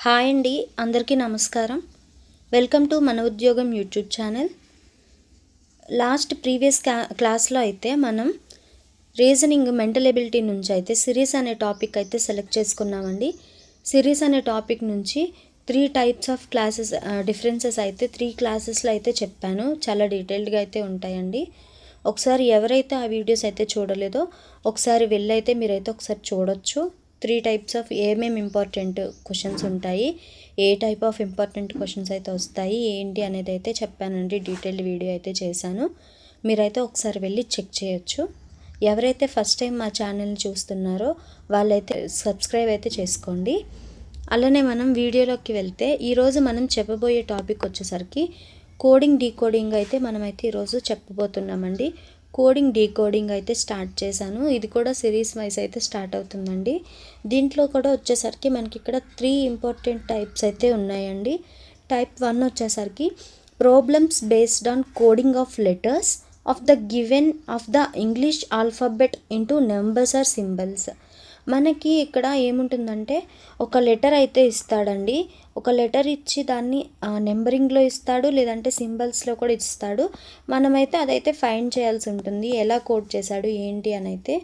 Hi అండి, అందరికీ నమస్కారం. వెల్కమ్ టు మన ఉద్యోగం యూట్యూబ్ ఛానల్. ప్రీవియస్ క్లాస్లో అయితే మనం రీజనింగ్ మెంటల్ ఎబిలిటీ నుంచి అయితే సిరీస్ అనే టాపిక్ అయితే సెలెక్ట్ చేసుకున్నామండి. సిరీస్ అనే టాపిక్ నుంచి 3 టైప్స్ ఆఫ్ క్లాసెస్ డిఫరెన్సెస్ అయితే 3 క్లాసెస్లో అయితే చెప్పాను. చాలా డీటెయిల్డ్గా అయితే ఉంటాయండి. ఒకసారి ఎవరైతే ఆ వీడియోస్ అయితే చూడలేదో ఒకసారి వెళ్ళైతే మీరైతే ఒకసారి చూడొచ్చు. 3 టైప్స్ ఆఫ్ ఏమేమి ఇంపార్టెంట్ క్వశ్చన్స్ ఉంటాయి, ఏ టైప్ ఆఫ్ ఇంపార్టెంట్ క్వశ్చన్స్ అయితే వస్తాయి ఏంటి అనేది అయితే చెప్పానండి. డీటెయిల్డ్ వీడియో అయితే చేశాను. మీరైతే ఒకసారి వెళ్ళి చెక్ చేయొచ్చు. ఎవరైతే ఫస్ట్ టైం మా ఛానల్ని చూస్తున్నారో వాళ్ళైతే సబ్స్క్రైబ్ అయితే చేసుకోండి. అలానే మనం వీడియోలోకి వెళ్తే ఈరోజు మనం చెప్పబోయే టాపిక్ వచ్చేసరికి కోడింగ్ డీకోడింగ్ అయితే మనమైతే ఈరోజు చెప్పబోతున్నామండి. కోడింగ్ డీకోడింగ్ అయితే స్టార్ట్ చేశాను. ఇది కూడా సిరీస్ వైజ్ అయితే స్టార్ట్ అవుతుందండి. దీంట్లో కూడా వచ్చేసరికి మనకి ఇక్కడ 3 ఇంపార్టెంట్ టైప్స్ అయితే ఉన్నాయండి. టైప్ 1 వచ్చేసరికి problems based on coding of letters of the given of the English alphabet into numbers or symbols. మనకి ఇక్కడ ఏముంటుందంటే ఒక లెటర్ అయితే ఇస్తాడండి. ఒక లెటర్ ఇచ్చి దాన్ని నెంబరింగ్లో ఇస్తాడు, లేదంటే సింబల్స్లో కూడా ఇస్తాడు. మనమైతే అదైతే ఫైండ్ చేయాల్సి ఉంటుంది, ఎలా కోడ్ చేశాడు ఏంటి అని అయితే.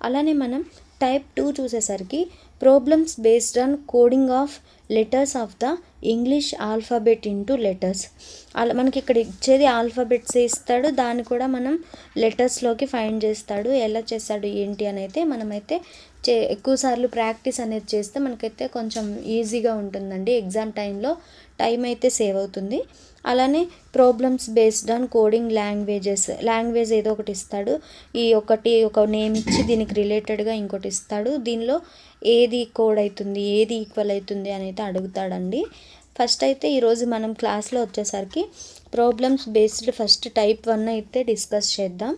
అలానే మనం టైప్ 2 చూసేసరికి problems based on coding of letters of the English alphabet into letters. అలా మనకి ఇక్కడ ఇచ్చేది ఆల్ఫాబెట్స్ ఇస్తాడు, దాన్ని కూడా మనం లెటర్స్లోకి ఫైండ్ చేస్తాడు. ఎలా చేస్తాడు ఏంటి అని అయితే మనమైతే ఎక్కువసార్లు ప్రాక్టీస్ అనేది చేస్తే మనకైతే కొంచెం ఈజీగా ఉంటుందండి. ఎగ్జామ్ టైంలో టైం అయితే సేవ్ అవుతుంది. అలానే problems based on coding language ఏదో ఒకటి ఇస్తాడు. ఒక నేమ్ ఇచ్చి దీనికి రిలేటెడ్గా ఇంకోటి ఇస్తాడు. దీనిలో ఏది కోడ్ అవుతుంది, ఏది ఈక్వల్ అవుతుంది అని అయితే అడుగుతాడండి. ఫస్ట్ అయితే ఈరోజు మనం క్లాస్లో వచ్చేసరికి ప్రాబ్లమ్స్ బేస్డ్ ఫస్ట్ టైప్ 1 అయితే డిస్కస్ చేద్దాం.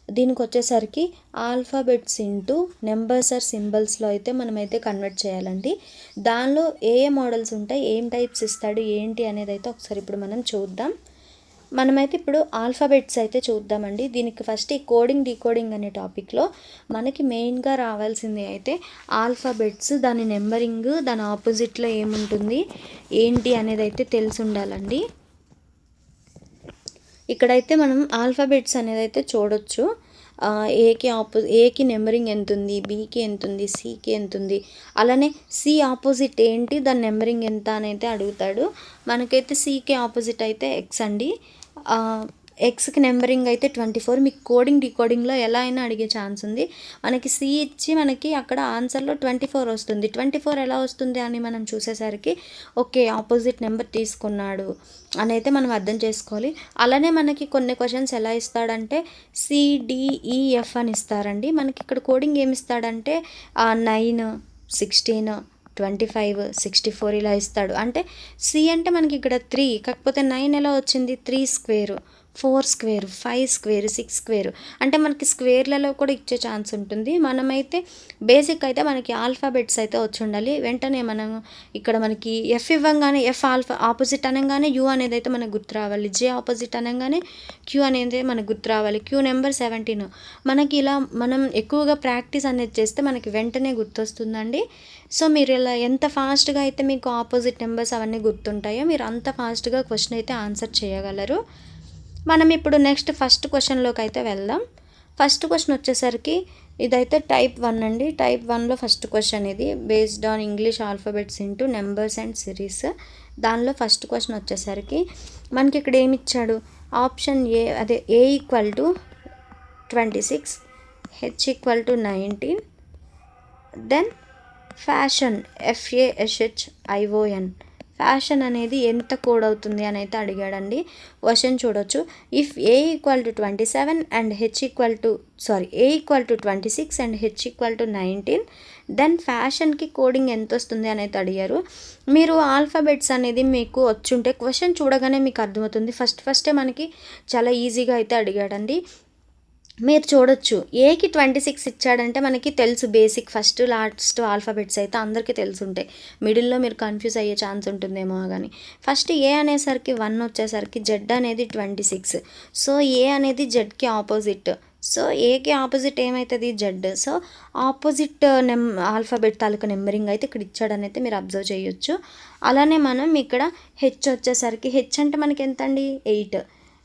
దీనికి వచ్చేసరికి ఆల్ఫాబెట్స్ ఇంటూ నెంబర్స్ ఆర్ సింబల్స్లో అయితే మనమైతే కన్వర్ట్ చేయాలండి. దానిలో ఏ మోడల్స్ ఉంటాయి, ఏం టైప్స్ ఇస్తాడు ఏంటి అనేది అయితే ఒకసారి ఇప్పుడు మనం చూద్దాం. మనమైతే ఇప్పుడు ఆల్ఫాబెట్స్ అయితే చూద్దామండి. దీనికి ఫస్ట్ ఈ కోడింగ్ డీకోడింగ్ అనే టాపిక్లో మనకి మెయిన్గా రావాల్సింది అయితే ఆల్ఫాబెట్స్, దాని నెంబరింగ్, దాని ఆపోజిట్లో ఏముంటుంది ఏంటి అనేది అయితే తెలిసి ఉండాలండి. ఇక్కడైతే మనం ఆల్ఫాబెట్స్ అనేది అయితే చూడొచ్చు. ఏకి నెంబరింగ్ ఎంత ఉంది, బీకి ఎంత ఉంది, సికి ఎంత ఉంది. అలానే సి ఆపోజిట్ ఏంటి, దాని నెంబరింగ్ ఎంత అని అయితే అడుగుతాడు. మనకైతే సికి ఆపోజిట్ అయితే ఎక్స్ అండి. ఎక్స్కి నెంబరింగ్ అయితే 24. మీకు కోడింగ్ డీకోడింగ్లో ఎలా అయినా అడిగే ఛాన్స్ ఉంది. మనకి సి ఇచ్చి మనకి అక్కడ ఆన్సర్లో 24 వస్తుంది. 24 ఎలా వస్తుంది అని మనం చూసేసరికి ఓకే ఆపోజిట్ నెంబర్ తీసుకున్నాడు అని అయితే మనం అర్థం చేసుకోవాలి. అలానే మనకి కొన్ని క్వశ్చన్స్ ఎలా ఇస్తాడంటే సిడిఈఎఫ్ అని ఇస్తారండి. మనకి ఇక్కడ కోడింగ్ ఏమి ఇస్తాడంటే 9, 16, 25, 64 ఇలా ఇస్తాడు. అంటే సి అంటే మనకి ఇక్కడ 3, కాకపోతే 9 ఎలా వచ్చింది, 3 స్క్వేర్, 4 స్క్వేర్, 5 స్క్వేర్, 6 స్క్వేర్. అంటే మనకి స్క్వేర్లలో కూడా ఇచ్చే ఛాన్స్ ఉంటుంది. మనమైతే బేసిక్ అయితే మనకి ఆల్ఫాబెట్స్ అయితే వచ్చి ఉండాలి. వెంటనే మనం ఇక్కడ మనకి ఎఫ్ ఇవ్వంగానే ఎఫ్ ఆపోజిట్ అనగానే యూ అనేది అయితే మనకు గుర్తు రావాలి. జే ఆపోజిట్ అనగానే క్యూ అనేది మనకు గుర్తు రావాలి. Q number 17. మనకి ఇలా మనం ఎక్కువగా ప్రాక్టీస్ అనేది చేస్తే మనకి వెంటనే గుర్తొస్తుందండి. సో మీరు ఇలా ఎంత ఫాస్ట్గా అయితే మీకు ఆపోజిట్ నెంబర్స్ అవన్నీ గుర్తుంటాయో మీరు అంత ఫాస్ట్గా క్వశ్చన్ అయితే ఆన్సర్ చేయగలరు. మనం ఇప్పుడు నెక్స్ట్ ఫస్ట్ క్వశ్చన్లోకి అయితే వెళ్దాం. ఫస్ట్ క్వశ్చన్ వచ్చేసరికి ఇదైతే టైప్ 1 అండి. టైప్ 1లో ఫస్ట్ క్వశ్చన్ ఇది, based on English alphabets into numbers and series. దానిలో ఫస్ట్ క్వశ్చన్ వచ్చేసరికి మనకి ఇక్కడ ఏమి ఇచ్చాడు, option A equal to 26, H equal to 19, then fashion FASHION fashion అనేది ఎంత కోడ్ అవుతుంది అని అయితే అడిగాడండి. క్వశ్చన్ చూడొచ్చు. If A equal to 27 and A equal to 26 and H equal to 19, then ఫ్యాషన్కి కోడింగ్ ఎంత వస్తుంది అని అయితే అడిగారు. మీరు ఆల్ఫాబెట్స్ అనేది మీకు వచ్చుంటే క్వశ్చన్ చూడగానే మీకు అర్థమవుతుంది. ఫస్టే మనకి చాలా ఈజీగా అయితే అడిగాడండి. మీరు చూడొచ్చు, ఏకి 26 ఇచ్చాడంటే మనకి తెలుసు బేసిక్ ఫస్ట్ లాస్ట్ ఆల్ఫాబెట్స్ అయితే అందరికీ తెలుసుంటాయి. మిడిల్లో మీరు కన్ఫ్యూజ్ అయ్యే ఛాన్స్ ఉంటుందేమో కానీ ఫస్ట్ ఏ అనేసరికి 1 వచ్చేసరికి జెడ్ అనేది 26. సో ఏ అనేది జెడ్కి ఆపోజిట్. సో ఏకి ఆపోజిట్ ఏమవుతుంది జెడ్. సో ఆపోజిట్ ఆల్ఫాబెట్ తాలూకా నెంబరింగ్ అయితే ఇక్కడ ఇచ్చాడని అయితే మీరు అబ్జర్వ్ చేయొచ్చు. అలానే మనం ఇక్కడ హెచ్ వచ్చేసరికి హెచ్ అంటే మనకి ఎంత అండి 8.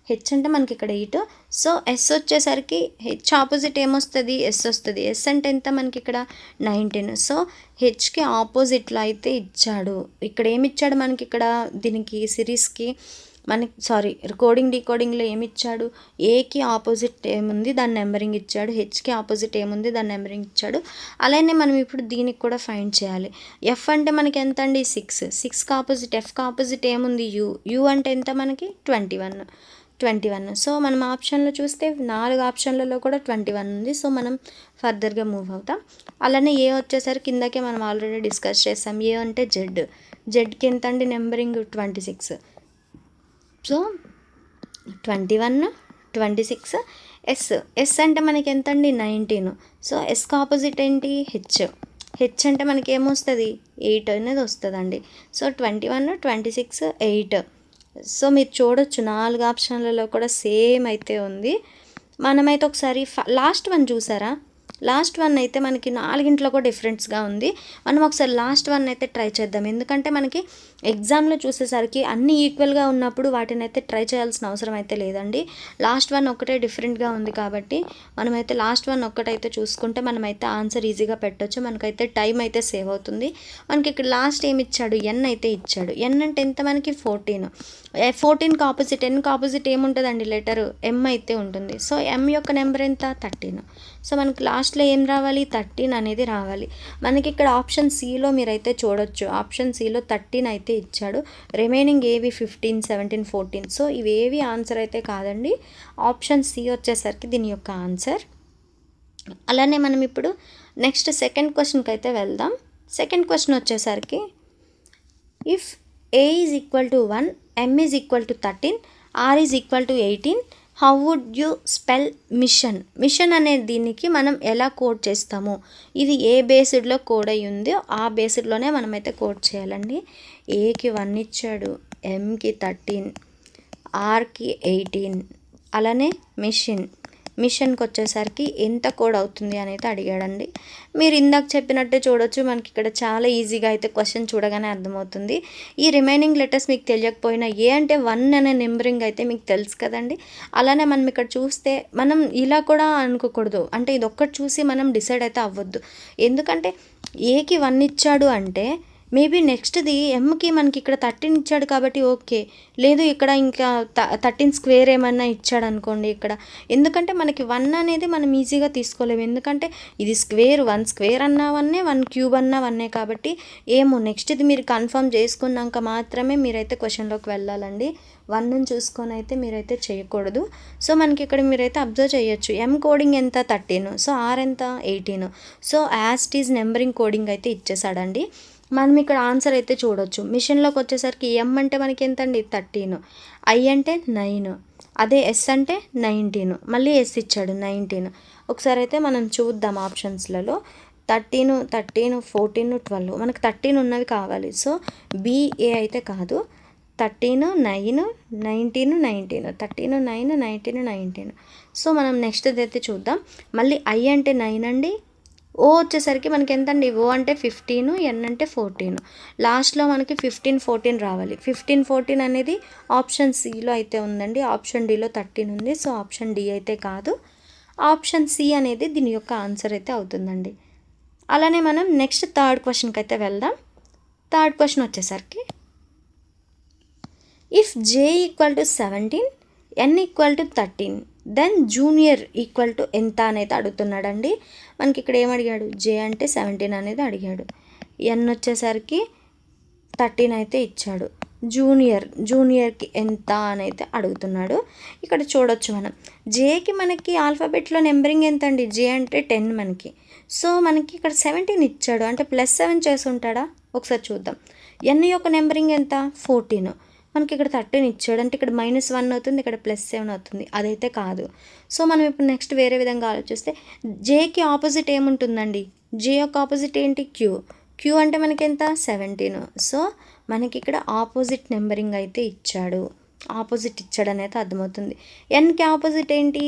హెచ్ అంటే మనకి ఇక్కడ 8. సో ఎస్ వచ్చేసరికి హెచ్ ఆపోజిట్ ఏమొస్తుంది ఎస్ వస్తుంది. ఎస్ అంటే ఎంత మనకి ఇక్కడ 19. సో హెచ్కి ఆపోజిట్లో అయితే ఇచ్చాడు. ఇక్కడ ఏమి ఇచ్చాడు మనకి ఇక్కడ దీనికి సిరీస్కి మనకి కోడింగ్ డీకోడింగ్లో ఏమి ఇచ్చాడు, ఏకి ఆపోజిట్ ఏముంది దాని నెంబరింగ్ ఇచ్చాడు, హెచ్కి ఆపోజిట్ ఏముంది దాని నెంబరింగ్ ఇచ్చాడు. అలానే మనం ఇప్పుడు దీనికి కూడా ఫైండ్ చేయాలి. ఎఫ్ అంటే మనకి ఎంత అండి 6. 6కి ఆపోజిట్ ఎఫ్కి ఆపోజిట్ ఏముంది యూ అంటే ఎంత మనకి 21. సో మనం ఆప్షన్లో చూస్తే 4 ఆప్షన్లలో కూడా 21 ఉంది. సో మనం ఫర్దర్గా మూవ్ అవుతాం. అలానే ఏ వచ్చేసరికి కిందకే మనం ఆల్రెడీ డిస్కస్ చేస్తాం. ఏ అంటే జెడ్కి ఎంత అండి నెంబరింగ్ 26. సో 21, 26. ఎస్ అంటే మనకి ఎంత అండి 19. సో ఎస్కి ఆపోజిట్ ఏంటి హెచ్ అంటే మనకి ఏమొస్తుంది 8 అనేది వస్తుందండి. సో 21, 26, 8. సో మీరు చూడొచ్చు 4 ఆప్షన్లలో కూడా సేమ్ అయితే ఉంది. మనమైతే ఒకసారి లాస్ట్ వన్ చూసారా, లాస్ట్ వన్ అయితే మనకి 4 కూడా డిఫరెన్స్గా ఉంది. మనం ఒకసారి లాస్ట్ వన్ అయితే ట్రై చేద్దాం. ఎందుకంటే మనకి ఎగ్జామ్లో చూసేసరికి అన్నీ ఈక్వల్గా ఉన్నప్పుడు వాటిని అయితే ట్రై చేయాల్సిన అవసరం అయితే లేదండి. లాస్ట్ వన్ ఒకటే డిఫరెంట్గా ఉంది కాబట్టి మనమైతే లాస్ట్ వన్ ఒక్కటైతే చూసుకుంటే మనమైతే ఆన్సర్ ఈజీగా పెట్టవచ్చు. మనకైతే టైం అయితే సేవ్ అవుతుంది. మనకి ఇక్కడ లాస్ట్ ఏమి ఇచ్చాడు ఎన్ అయితే ఇచ్చాడు. ఎన్ అంటే ఎంత మనకి 14. 14కి ఆపోజిట్ ఎన్కి ఆపోజిట్ ఏముంటుందండి లెటరు ఎం అయితే ఉంటుంది. సో ఎం యొక్క నెంబర్ ఎంత 13. సో మనకి లాస్ట్లో ఏం రావాలి 13 అనేది రావాలి. మనకి ఇక్కడ ఆప్షన్ సిలో మీరైతే చూడొచ్చు. ఆప్షన్ సిలో 13 అయితే ఇచ్చాడు. రిమైనింగ్ ఏవి 15, 17, 14. సో ఇవేవి ఆన్సర్ అయితే కాదండి. ఆప్షన్ సి వచ్చేసరికి దీని యొక్క ఆన్సర్. అలానే మనం ఇప్పుడు నెక్స్ట్ సెకండ్ క్వశ్చన్కి అయితే వెళ్దాం. సెకండ్ క్వశ్చన్ వచ్చేసరికి if A is equal to 1, m is equal to 13, r is equal to 18, how would you spell mission అనే దీనికి మనం ఎలా కోడ్ చేస్తాము. ఇది ఏ బేస్డ్లో కోడ్ అయ్యి ఉందో ఆ బేస్డ్లోనే మనమైతే కోడ్ చేయాలండి. ఏకి 1 ఇచ్చాడు, ఎంకి 13, ఆర్కి 18. అలానే మిషన్కి వచ్చేసరికి ఎంత కోడ్ అవుతుంది అనేది అడిగాడండి. మీరు ఇందాక చెప్పినట్టే చూడొచ్చు. మనకి ఇక్కడ చాలా ఈజీగా అయితే క్వశ్చన్ చూడగానే అర్థమవుతుంది. ఈ రిమైనింగ్ లెటర్స్ మీకు తెలియకపోయినా ఏ అంటే 1 అనే నెంబరింగ్ అయితే మీకు తెలుసు కదండి. అలానే మనం ఇక్కడ చూస్తే మనం ఇలా కూడా అనుకోకూడదు. అంటే ఇది ఒక్కటి చూసి మనం డిసైడ్ అయితే అవ్వద్దు. ఎందుకంటే ఏకి 1 ఇచ్చాడు అంటే మేబీ నెక్స్ట్ది ఎంకి మనకి ఇక్కడ 13 ఇచ్చాడు కాబట్టి ఓకే, లేదు ఇక్కడ ఇంకా 13 స్క్వేర్ ఏమన్నా ఇచ్చాడు అనుకోండి ఇక్కడ. ఎందుకంటే మనకి 1 అనేది మనం ఈజీగా తీసుకోలేము. ఎందుకంటే ఇది స్క్వేర్ 1 స్క్వేర్ అన్నా 1, 1 క్యూబ్ అన్నా 1 కాబట్టి ఏమో నెక్స్ట్ది మీరు కన్ఫర్మ్ చేసుకున్నాక మాత్రమే మీరైతే క్వశ్చన్లోకి వెళ్ళాలండి. 1ని చూసుకొని అయితే మీరైతే చేయకూడదు. సో మనకి ఇక్కడ మీరైతే అబ్జర్వ్ చేయొచ్చు. ఎం కోడింగ్ ఎంత 13. సో ఆర్ ఎంత 18. So as it is numbering coding అయితే ఇచ్చేసాడండి. మనం ఇక్కడ ఆన్సర్ అయితే చూడొచ్చు. మిషన్లోకి వచ్చేసరికి ఎం అంటే మనకి ఎంత అండి 13, ఐ అంటే 9, అదే ఎస్ అంటే 19, మళ్ళీ ఎస్ ఇచ్చాడు 19. ఒకసారి అయితే మనం చూద్దాం ఆప్షన్స్లలో 13, 14, 12. మనకు 13 ఉన్నవి కావాలి. సో బిఏ అయితే కాదు. 13, 9, 19, 13, 9, 19. సో మనం నెక్స్ట్ అయితే చూద్దాం. మళ్ళీ ఐ అంటే 9 అండి. ఓ వచ్చేసరికి మనకి ఎంత అండి ఓ అంటే 15, ఎన్ అంటే 14. లాస్ట్లో మనకి 15, 14 రావాలి. 15, 14 అనేది ఆప్షన్ సిలో అయితే ఉందండి. ఆప్షన్ డిలో 13 ఉంది. సో ఆప్షన్ డి అయితే కాదు. ఆప్షన్ సి అనేది దీని యొక్క ఆన్సర్ అయితే అవుతుందండి. అలానే మనం నెక్స్ట్ థర్డ్ క్వశ్చన్కి అయితే వెళ్దాం. థర్డ్ క్వశ్చన్ వచ్చేసరికి if J equal to 17, N equal to 13, then junior equal to ఎంత అనేది అడుగుతున్నాడండి. మనకి ఇక్కడ ఏమడిగాడు జే అంటే 17 అనేది అడిగాడు. ఎన్ వచ్చేసరికి 13 అయితే ఇచ్చాడు. జూనియర్కి ఎంత అని అయితే అడుగుతున్నాడు. ఇక్కడ చూడొచ్చు మనం జేకి మనకి ఆల్ఫాబెట్లో నెంబరింగ్ ఎంత అండి జే అంటే 10 మనకి. సో మనకి ఇక్కడ 17 ఇచ్చాడు అంటే +7 చేసి ఉంటాడా ఒకసారి చూద్దాం. ఎన్ యొక్క నెంబరింగ్ ఎంత 14. మనకి ఇక్కడ 13 ఇచ్చాడు అంటే ఇక్కడ -1 అవుతుంది, ఇక్కడ +7 అవుతుంది. అదైతే కాదు. సో మనం ఇప్పుడు నెక్స్ట్ వేరే విధంగా ఆలోచిస్తే జేకి ఆపోజిట్ ఏముంటుందండి, జే యొక్క ఆపోజిట్ ఏంటి క్యూ అంటే మనకి ఎంత 17. సో మనకి ఇక్కడ ఆపోజిట్ నెంబరింగ్ అయితే ఇచ్చాడు. ఆపోజిట్ ఇచ్చాడని అయితే అర్థమవుతుంది. ఎన్కి ఆపోజిట్ ఏంటి?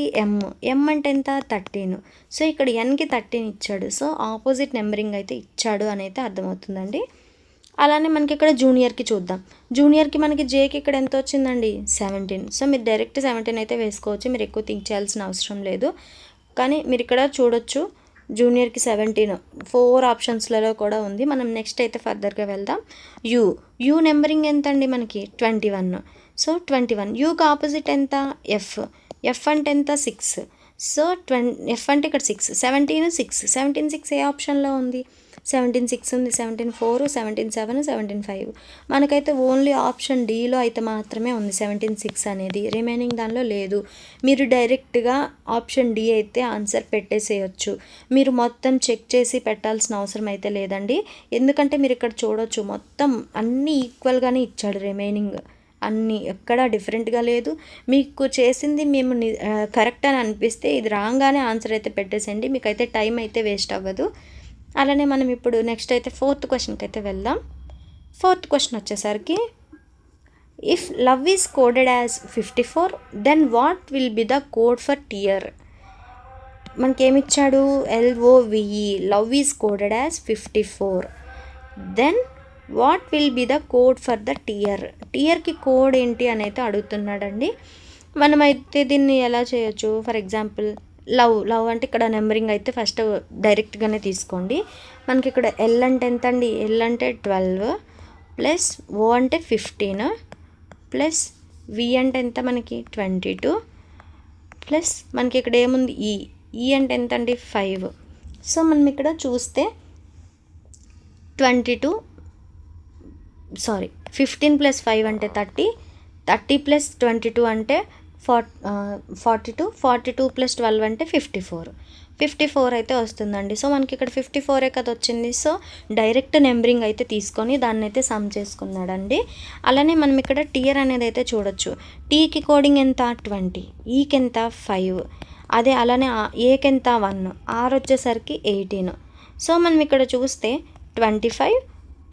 ఎం అంటే ఎంత? 13. సో ఇక్కడ ఎన్కి 13 ఇచ్చాడు. సో ఆపోజిట్ నెంబరింగ్ అయితే ఇచ్చాడు అని అయితే అర్థమవుతుందండి. అలానే మనకి ఇక్కడ జూనియర్కి చూద్దాం. జూనియర్కి మనకి జేకి ఇక్కడ ఎంత వచ్చిందండి? 17. సో మీరు డైరెక్ట్ 17 అయితే వేసుకోవచ్చు, మీరు ఎక్కువ థింక్ చేయాల్సిన అవసరం లేదు. కానీ మీరు ఇక్కడ చూడొచ్చు జూనియర్కి 17 4 ఆప్షన్స్లలో కూడా ఉంది. మనం నెక్స్ట్ అయితే ఫర్దర్గా వెళ్దాం. యూ నెంబరింగ్ ఎంత అండి మనకి? 21. సో 21. యూకి ఆపోజిట్ ఎంత? ఎఫ్ అంటే ఎంత? 6. సో ఎఫ్ అంటే ఇక్కడ 6. 17 6 ఏ ఆప్షన్లో ఉంది? 17 6 ఉంది, 17 4, 17 7, 17 5. మనకైతే ఓన్లీ ఆప్షన్ డీలో అయితే మాత్రమే ఉంది 17 6 అనేది, రిమైనింగ్ దానిలో లేదు. మీరు డైరెక్ట్గా ఆప్షన్ డి అయితే ఆన్సర్ పెట్టేసేయచ్చు. మీరు మొత్తం చెక్ చేసి పెట్టాల్సిన అవసరం అయితే లేదండి. ఎందుకంటే మీరు ఇక్కడ చూడొచ్చు మొత్తం అన్నీ ఈక్వల్గానే ఇచ్చాడు. రిమైనింగ్ అన్నీ ఎక్కడా డిఫరెంట్గా లేదు. మీకు చేసింది మేము కరెక్ట్ అని అనిపిస్తే ఇది రాగానే ఆన్సర్ అయితే పెట్టేసేయండి, మీకైతే టైం అయితే వేస్ట్ అవ్వదు. అలానే మనం ఇప్పుడు నెక్స్ట్ అయితే 4th క్వశ్చన్కి అయితే వెళ్దాం. 4th క్వశ్చన్ వచ్చేసరికి, if love is coded as 54 then what will be the code for tear? మనకేమిచ్చాడు? LOVE, love is coded as 54. Then what will be the code for the టియర్కి కోడ్ ఏంటి అని అయితే అడుగుతున్నాడండి. మనమైతే దీన్ని ఎలా చేయొచ్చు? ఫర్ ఎగ్జాంపుల్ లవ్ అంటే ఇక్కడ నెంబరింగ్ అయితే ఫస్ట్ డైరెక్ట్గానే తీసుకోండి. మనకి ఇక్కడ ఎల్ అంటే ఎంత అండి? ఎల్ అంటే 12 ప్లస్ ఓ అంటే 15 ప్లస్ వి అంటే ఎంత మనకి? 22 ప్లస్ మనకి ఇక్కడ ఏముంది? ఈ అంటే ఎంత అండి? 5. సో మనం ఇక్కడ చూస్తే 15 ప్లస్ 5 అంటే 30 ప్లస్ 22 అంటే 42 ప్లస్ 12 అంటే 54 అయితే వస్తుందండి. సో మనకి ఇక్కడ 54 కదా వచ్చింది. సో డైరెక్ట్ నెంబరింగ్ అయితే తీసుకొని దాన్ని అయితే సమ్ చేసుకున్నాడండి. అలానే మనం ఇక్కడ టియర్ అనేది అయితే చూడొచ్చు. టీకి కోడింగ్ ఎంత? 20, ఈకి ఎంత? 5. అదే అలానే ఏకి ఎంత? 1, ఆర్ వచ్చేసరికి 18. సో మనం ఇక్కడ చూస్తే 25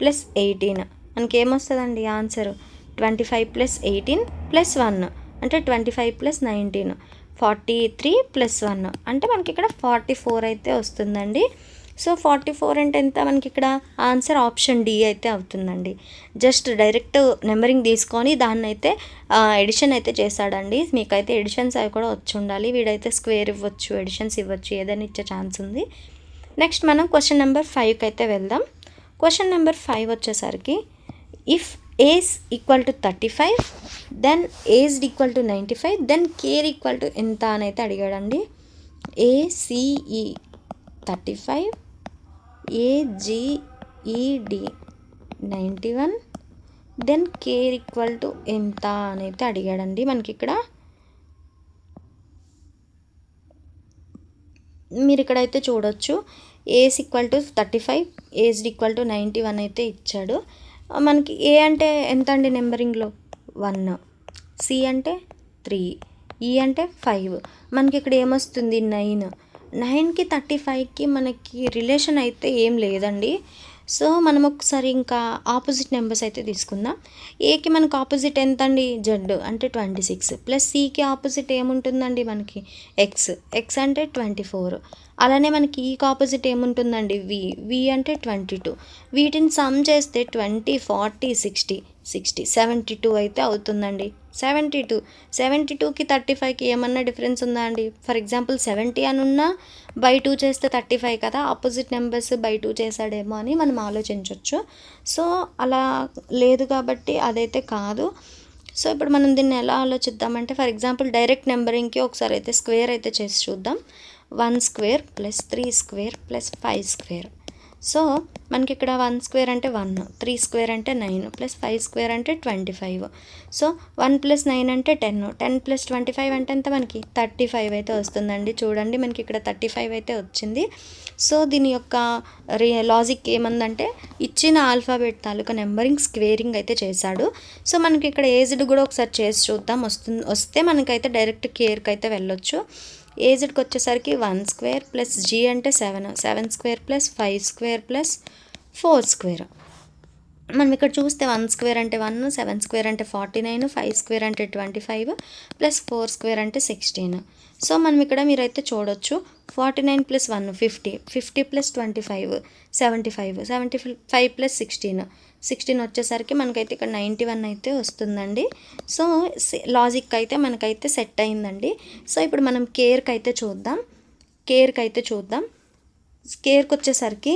ప్లస్ 18 మనకి ఏమొస్తుందండి ఆన్సర్? 25 ప్లస్ 18 ప్లస్ 1 అంటే 25 ప్లస్ 19, 43 ప్లస్ 1 అంటే మనకి ఇక్కడ 44 అయితే వస్తుందండి. సో 44 అంటే ఎంత? మనకి ఇక్కడ ఆన్సర్ ఆప్షన్ డి అయితే అవుతుందండి. జస్ట్ డైరెక్ట్ నెంబరింగ్ తీసుకొని దాన్ని అయితే ఎడిషన్ అయితే చేశాడండి. మీకైతే ఎడిషన్స్ అవి కూడా వచ్చి ఉండాలి. వీడైతే స్క్వేర్ ఇవ్వచ్చు, ఎడిషన్స్ ఇవ్వచ్చు, ఏదైనా ఇచ్చే ఛాన్స్ ఉంది. నెక్స్ట్ మనం క్వశ్చన్ నెంబర్ 5కి అయితే వెళ్దాం. క్వశ్చన్ నెంబర్ 5 వచ్చేసరికి, if age equal to 35 then aged equal to 95 then care equal to ఎంత అని అయితే అడిగాడండి. ACE 35, AGED 91 then care equal to ఎంత అని అయితే అడిగాడండి. మనకి ఇక్కడ మీరు ఇక్కడైతే చూడొచ్చు age equal to 35, aged equal to 91 అయితే ఇచ్చాడు. మనకి ఏ అంటే ఎంత అండి నెంబరింగ్లో? 1, సి అంటే 3, ఈ అంటే 5. మనకి ఇక్కడ ఏమొస్తుంది? 9కి 35కి మనకి రిలేషన్ అయితే ఏం లేదండి. సో మనం ఒకసారి ఇంకా ఆపోజిట్ నెంబర్స్ అయితే తీసుకుందాం. ఏకి మనకు ఆపోజిట్ ఎంత అండి? జెడ్ అంటే 26 ప్లస్ సికి ఆపోజిట్ ఏముంటుందండి మనకి? ఎక్స్ అంటే 24. అలానే మనకి ఈకి ఆపోజిట్ ఏముంటుందండి? వి అంటే 22. వీటిని సమ్ చేస్తే 20, 40, 60, 72 అయితే అవుతుందండి. 72కి 35కి ఏమన్నా డిఫరెన్స్ ఉందా అండి? ఫర్ ఎగ్జాంపుల్ 70 అని ఉన్నా బై 2 చేస్తే 35 కదా, ఆపోజిట్ నెంబర్స్ బై 2 చేశాడేమో అని మనం ఆలోచించవచ్చు. సో అలా లేదు కాబట్టి అదైతే కాదు. సో ఇప్పుడు మనం దీన్ని ఎలా ఆలోచిద్దామంటే, ఫర్ ఎగ్జాంపుల్ డైరెక్ట్ నెంబరింగ్కి ఒకసారి అయితే స్క్వేర్ అయితే చేసి చూద్దాం. 1 square plus 3 square plus 5 square. So మనకి ఇక్కడ 1 స్క్వేర్ అంటే 1, 3 స్క్వేర్ అంటే 9 ప్లస్ 5 స్క్వేర్ అంటే 25. సో 1 ప్లస్ 9 అంటే 10 ప్లస్ 25 అంటే ఎంత? మనకి 35 అయితే వస్తుందండి. చూడండి మనకి ఇక్కడ 35 అయితే వచ్చింది. సో దీని యొక్క లాజిక్ ఏమందంటే, ఇచ్చిన ఆల్ఫాబెట్ తాలూకా నెంబరింగ్ స్క్వేరింగ్ అయితే చేశాడు. సో మనకి ఇక్కడ ఏజ్డ్ కూడా ఒకసారి చేసి చూద్దాం. వస్తే మనకైతే డైరెక్ట్ కేర్కి అయితే వెళ్ళొచ్చు. ఏజ్డ్కి వచ్చేసరికి 1 స్క్వేర్ ప్లస్ జీ అంటే 7 square plus 5 square plus 4 square మనం ఇక్కడ చూస్తే 1 స్క్వేర్ అంటే 1, 7 స్క్వేర్ అంటే 49, 5 స్క్వేర్ అంటే 25 ప్లస్ 4 స్క్వేర్ అంటే 16. సో మనం ఇక్కడ మీరైతే చూడొచ్చు 49 ప్లస్ 1 50, 50 ప్లస్ 25 75, 75 ప్లస్ 16, 16 వచ్చేసరికి మనకైతే ఇక్కడ 91 అయితే వస్తుందండి. సో లాజిక్ అయితే మనకైతే సెట్ అయిందండి. సో ఇప్పుడు మనం కేర్కి అయితే చూద్దాం. కేర్కి వచ్చేసరికి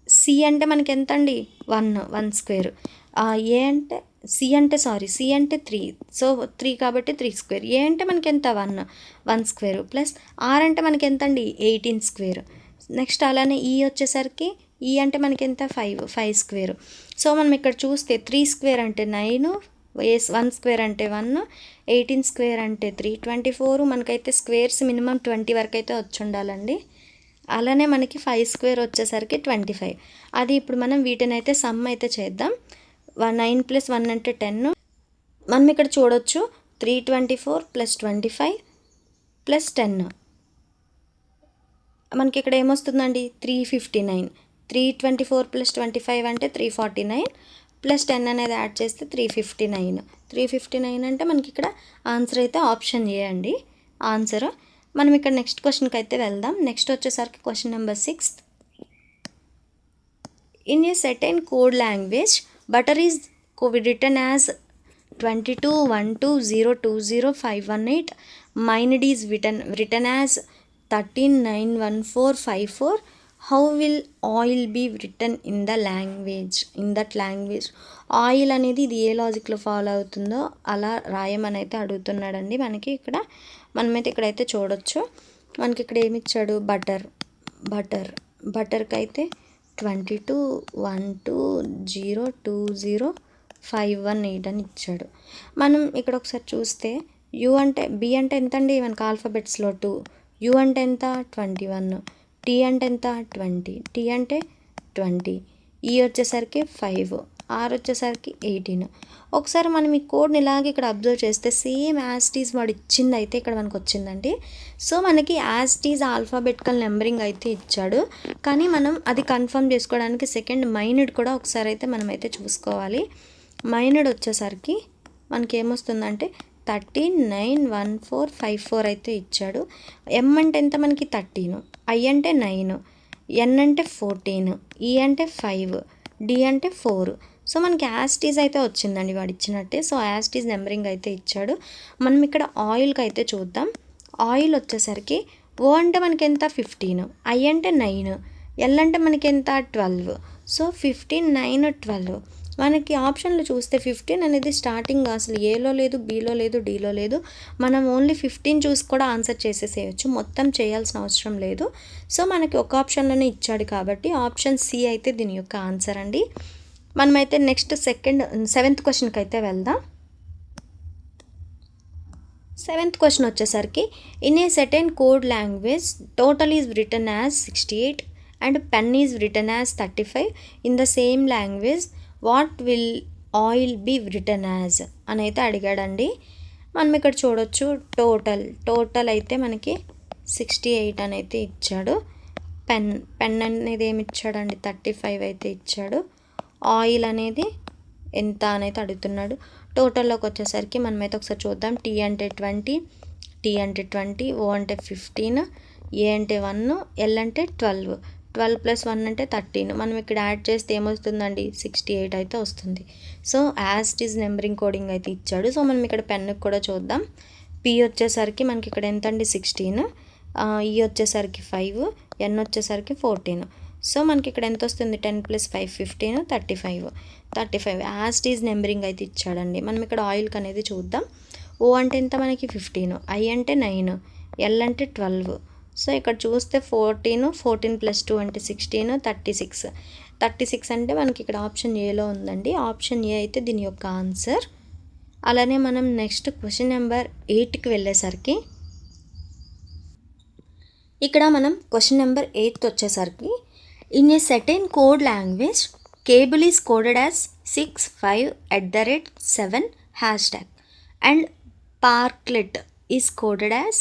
సి అంటే మనకి ఎంత అండి 1 స్క్వేర్, ఏ అంటే సి అంటే 3, సో 3 కాబట్టి 3 స్క్వేర్, ఏ అంటే మనకి ఎంత 1 స్క్వేర్ ప్లస్ ఆర్ అంటే మనకి ఎంత అండి 18 స్క్వేర్. నెక్స్ట్ అలానే ఈ వచ్చేసరికి ఈ అంటే మనకి ఎంత 5 స్క్వేర్. సో మనం ఇక్కడ చూస్తే 3 స్క్వేర్ అంటే 9, 1 స్క్వేర్ అంటే 1, 18 స్క్వేర్ అంటే 3, 24. మనకైతే స్క్వేర్స్ మినిమం 20 వరకు అయితే వచ్చి ఉండాలండి. అలానే మనకి 5 స్క్వేర్ వచ్చేసరికి 25. అది ఇప్పుడు మనం వీటిని అయితే సమ్ అయితే చేద్దాం. 9 ప్లస్ 1 అంటే 10. మనం ఇక్కడ చూడొచ్చు 324 ప్లస్ 25 ప్లస్ 10. మనకి ఇక్కడ ఏమొస్తుందండి 359. 324 ప్లస్ 25 అంటే 349 ప్లస్ 10 అనేది యాడ్ చేస్తే 359 అంటే మనకి ఇక్కడ ఆన్సర్ అయితే ఆప్షన్ ఏ అండి ఆన్సర్. మనం ఇక్కడ నెక్స్ట్ క్వశ్చన్కి అయితే వెళ్దాం. నెక్స్ట్ వచ్చేసరికి question number 6. In a certain code language butter is written as 2212020518. Mined is written as 1391454. How will oil be written in that language? Oil అనేది ఇది ఏ లాజిక్లో ఫాలో అవుతుందో అలా రాయమని అయితే అడుగుతున్నాడండి. మనకి ఇక్కడ మనమైతే ఇక్కడైతే చూడొచ్చు. మనకి ఇక్కడ ఏమి ఇచ్చాడు బటర్కి అయితే 2212020518 అని ఇచ్చాడు. మనం ఇక్కడ ఒకసారి చూస్తే బి అంటే ఎంత అండి మనకి ఆల్ఫాబెట్స్లో 2, యు అంటే ఎంత 21, టీ అంటే ఎంత 20, టీ అంటే 20, ఈ వచ్చేసరికి 5, ఆర్ వచ్చేసరికి 18. ఒకసారి మనం ఈ కోడ్ని ఇలాగే ఇక్కడ అబ్జర్వ్ చేస్తే సేమ్ యాస్టీజ్ వాడు ఇచ్చింది అయితే ఇక్కడ మనకు వచ్చిందండి. సో మనకి యాస్టీజ్ ఆల్ఫాబెటికల్ నెంబరింగ్ అయితే ఇచ్చాడు, కానీ మనం అది కన్ఫర్మ్ చేసుకోవడానికి సెకండ్ మైనడ్ కూడా ఒకసారి అయితే మనం అయితే చూసుకోవాలి. మైనడ్ వచ్చేసరికి మనకి ఏమొస్తుందంటే 139154 అయితే ఇచ్చాడు. ఎం అంటే ఎంత మనకి 13, ఐ అంటే 9, ఎన్ అంటే 14, ఈ అంటే 5, డి అంటే 4. సో మనకి యాస్టీజ్ అయితే వచ్చిందండి వాడు ఇచ్చినట్టే. సో యాస్టీజ్ నెంబరింగ్ అయితే ఇచ్చాడు. మనం ఇక్కడ ఆయిల్కి అయితే చూద్దాం. ఆయిల్ వచ్చేసరికి ఓ అంటే మనకి ఎంత 15, ఐ అంటే 9, ఎల్ అంటే మనకి ఎంత 12. సో 15, 9, 12. మనకి ఆప్షన్లు చూస్తే 15 అనేది స్టార్టింగ్ అసలు ఏలో లేదు, బీలో లేదు, డీలో లేదు. మనం ఓన్లీ 15 చూసి కూడా ఆన్సర్ చేసేసేయచ్చు, మొత్తం చేయాల్సిన అవసరం లేదు. సో మనకి ఒక ఆప్షన్లోనే ఇచ్చాడు కాబట్టి ఆప్షన్ సి అయితే దీని యొక్క ఆన్సర్ అండి. మనమైతే నెక్స్ట్ 7th క్వశ్చన్కి అయితే వెళ్దాం. 7th క్వశ్చన్ వచ్చేసరికి in a certain code language total is written as 68 and pen is written as 35. In the same language what will oil be written as అని అయితే అడిగాడండి. మనం ఇక్కడ చూడొచ్చు టోటల్ అయితే మనకి 68 అని అయితే ఇచ్చాడు. పెన్ అనేది ఏమి ఇచ్చాడండి 35 అయితే ఇచ్చాడు. ఆయిల్ అనేది ఎంత అని అయితే అడుగుతున్నాడు. టోటల్లోకి వచ్చేసరికి మనమైతే ఒకసారి చూద్దాం. టీ అంటే 20, ఓ అంటే 15, ఏ అంటే 1, ఎల్ అంటే 12 ప్లస్ 1 అంటే 13. మనం ఇక్కడ యాడ్ చేస్తే ఏమొస్తుందండి 68 అయితే వస్తుంది. So as it is numbering coding అయితే ఇచ్చాడు. సో మనం ఇక్కడ పెన్నుకి కూడా చూద్దాం. పి వచ్చేసరికి మనకి ఇక్కడ ఎంత అండి 16, ఈ వచ్చేసరికి 5, ఎన్ వచ్చేసరికి 14. సో మనకి ఇక్కడ ఎంత వస్తుంది 10 plus 5 15, 35 as it is numbering అయితే ఇచ్చాడండి. మనం ఇక్కడ ఆయిల్కి అనేది చూద్దాం. ఓ అంటే ఎంత మనకి 15, ఐ అంటే 9, ఎల్ అంటే 12. సో ఇక్కడ చూస్తే 14 ప్లస్ 2 అంటే 16, 36 అంటే మనకి ఇక్కడ ఆప్షన్ ఏలో ఉందండి. ఆప్షన్ ఏ అయితే దీని యొక్క ఆన్సర్. అలానే మనం నెక్స్ట్ క్వశ్చన్ నెంబర్ 8కి వెళ్ళేసరికి ఇక్కడ మనం క్వశ్చన్ నెంబర్ 8 వచ్చేసరికి in a certain code language cable is coded as 65@7 hashtag and parklet is coded as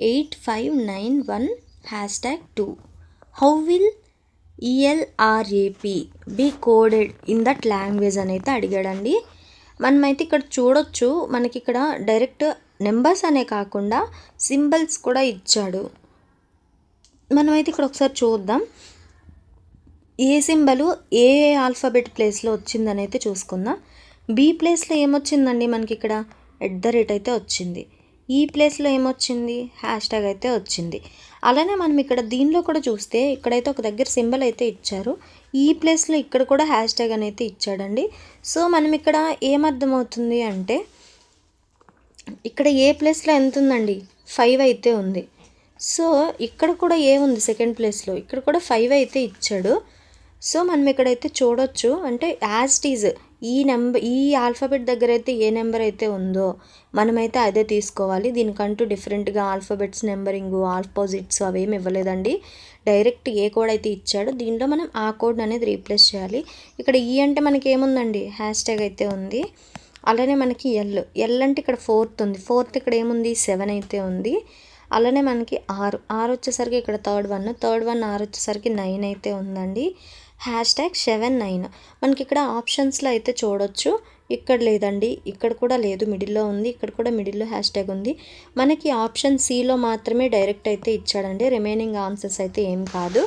8591 #2. How will ELRAP be coded in that language అని అయితే అడిగాడండి. మనమైతే ఇక్కడ చూడొచ్చు, మనకి ఇక్కడ డైరెక్ట్ నెంబర్స్ అనే కాకుండా సింబల్స్ కూడా ఇచ్చాడు. మనమైతే ఇక్కడ ఒకసారి చూద్దాం, ఏ సింబలు ఏ ఆల్ఫాబెట్ ప్లేస్లో వచ్చిందని అయితే చూసుకుందాం. బి ప్లేస్లో ఏమొచ్చిందండి మనకి ఇక్కడ @ అయితే వచ్చింది. ఈ ప్లేస్లో ఏమొచ్చింది హ్యాష్ ట్యాగ్ అయితే వచ్చింది. అలానే మనం ఇక్కడ దీనిలో కూడా చూస్తే ఇక్కడైతే ఒక దగ్గర సింబల్ అయితే ఇచ్చారు, ఈ ప్లేస్లో ఇక్కడ కూడా హ్యాష్ ట్యాగ్ అని అయితే ఇచ్చాడండి. సో మనం ఇక్కడ ఏమర్థమవుతుంది అంటే ఇక్కడ ఏ ప్లేస్లో ఎంత ఉందండి 5 అయితే ఉంది. సో ఇక్కడ కూడా ఉంది సెకండ్ ప్లేస్లో, ఇక్కడ కూడా 5 అయితే ఇచ్చాడు. సో మనం ఇక్కడైతే చూడొచ్చు, అంటే యాజ్ ఇట్ ఈజ్ ఈ ఆల్ఫాబెట్ దగ్గర అయితే ఏ నెంబర్ అయితే ఉందో మనమైతే అదే తీసుకోవాలి. దీనికంటూ డిఫరెంట్గా ఆల్ఫాబెట్స్ నెంబరింగ్ ఆపోజిట్స్ అవేమి ఇవ్వలేదండి. డైరెక్ట్ ఏ కోడ్ అయితే ఇచ్చాడో దీంట్లో మనం ఆ కోడ్ అనేది రీప్లేస్ చేయాలి. ఇక్కడ ఈ అంటే మనకి ఏముందండి హ్యాష్ ట్యాగ్ అయితే ఉంది. అలానే మనకి ఎల్ అంటే ఇక్కడ 4th ఉంది, 4th ఇక్కడ ఏముంది 7 అయితే ఉంది. అలానే మనకి ఆర్ వచ్చేసరికి ఇక్కడ థర్డ్ వన్ ఆర్ వచ్చేసరికి 9 అయితే ఉందండి. #79 మనకి ఇక్కడ ఆప్షన్స్లో అయితే చూడొచ్చు, ఇక్కడ లేదండి, ఇక్కడ కూడా లేదు, మిడిల్లో ఉంది, ఇక్కడ కూడా మిడిల్లో హ్యాష్ ట్యాగ్ ఉంది. మనకి ఆప్షన్ సిలో మాత్రమే డైరెక్ట్ అయితే ఇచ్చాడండి, రిమైనింగ్ ఆన్సర్స్ అయితే ఏం కాదు.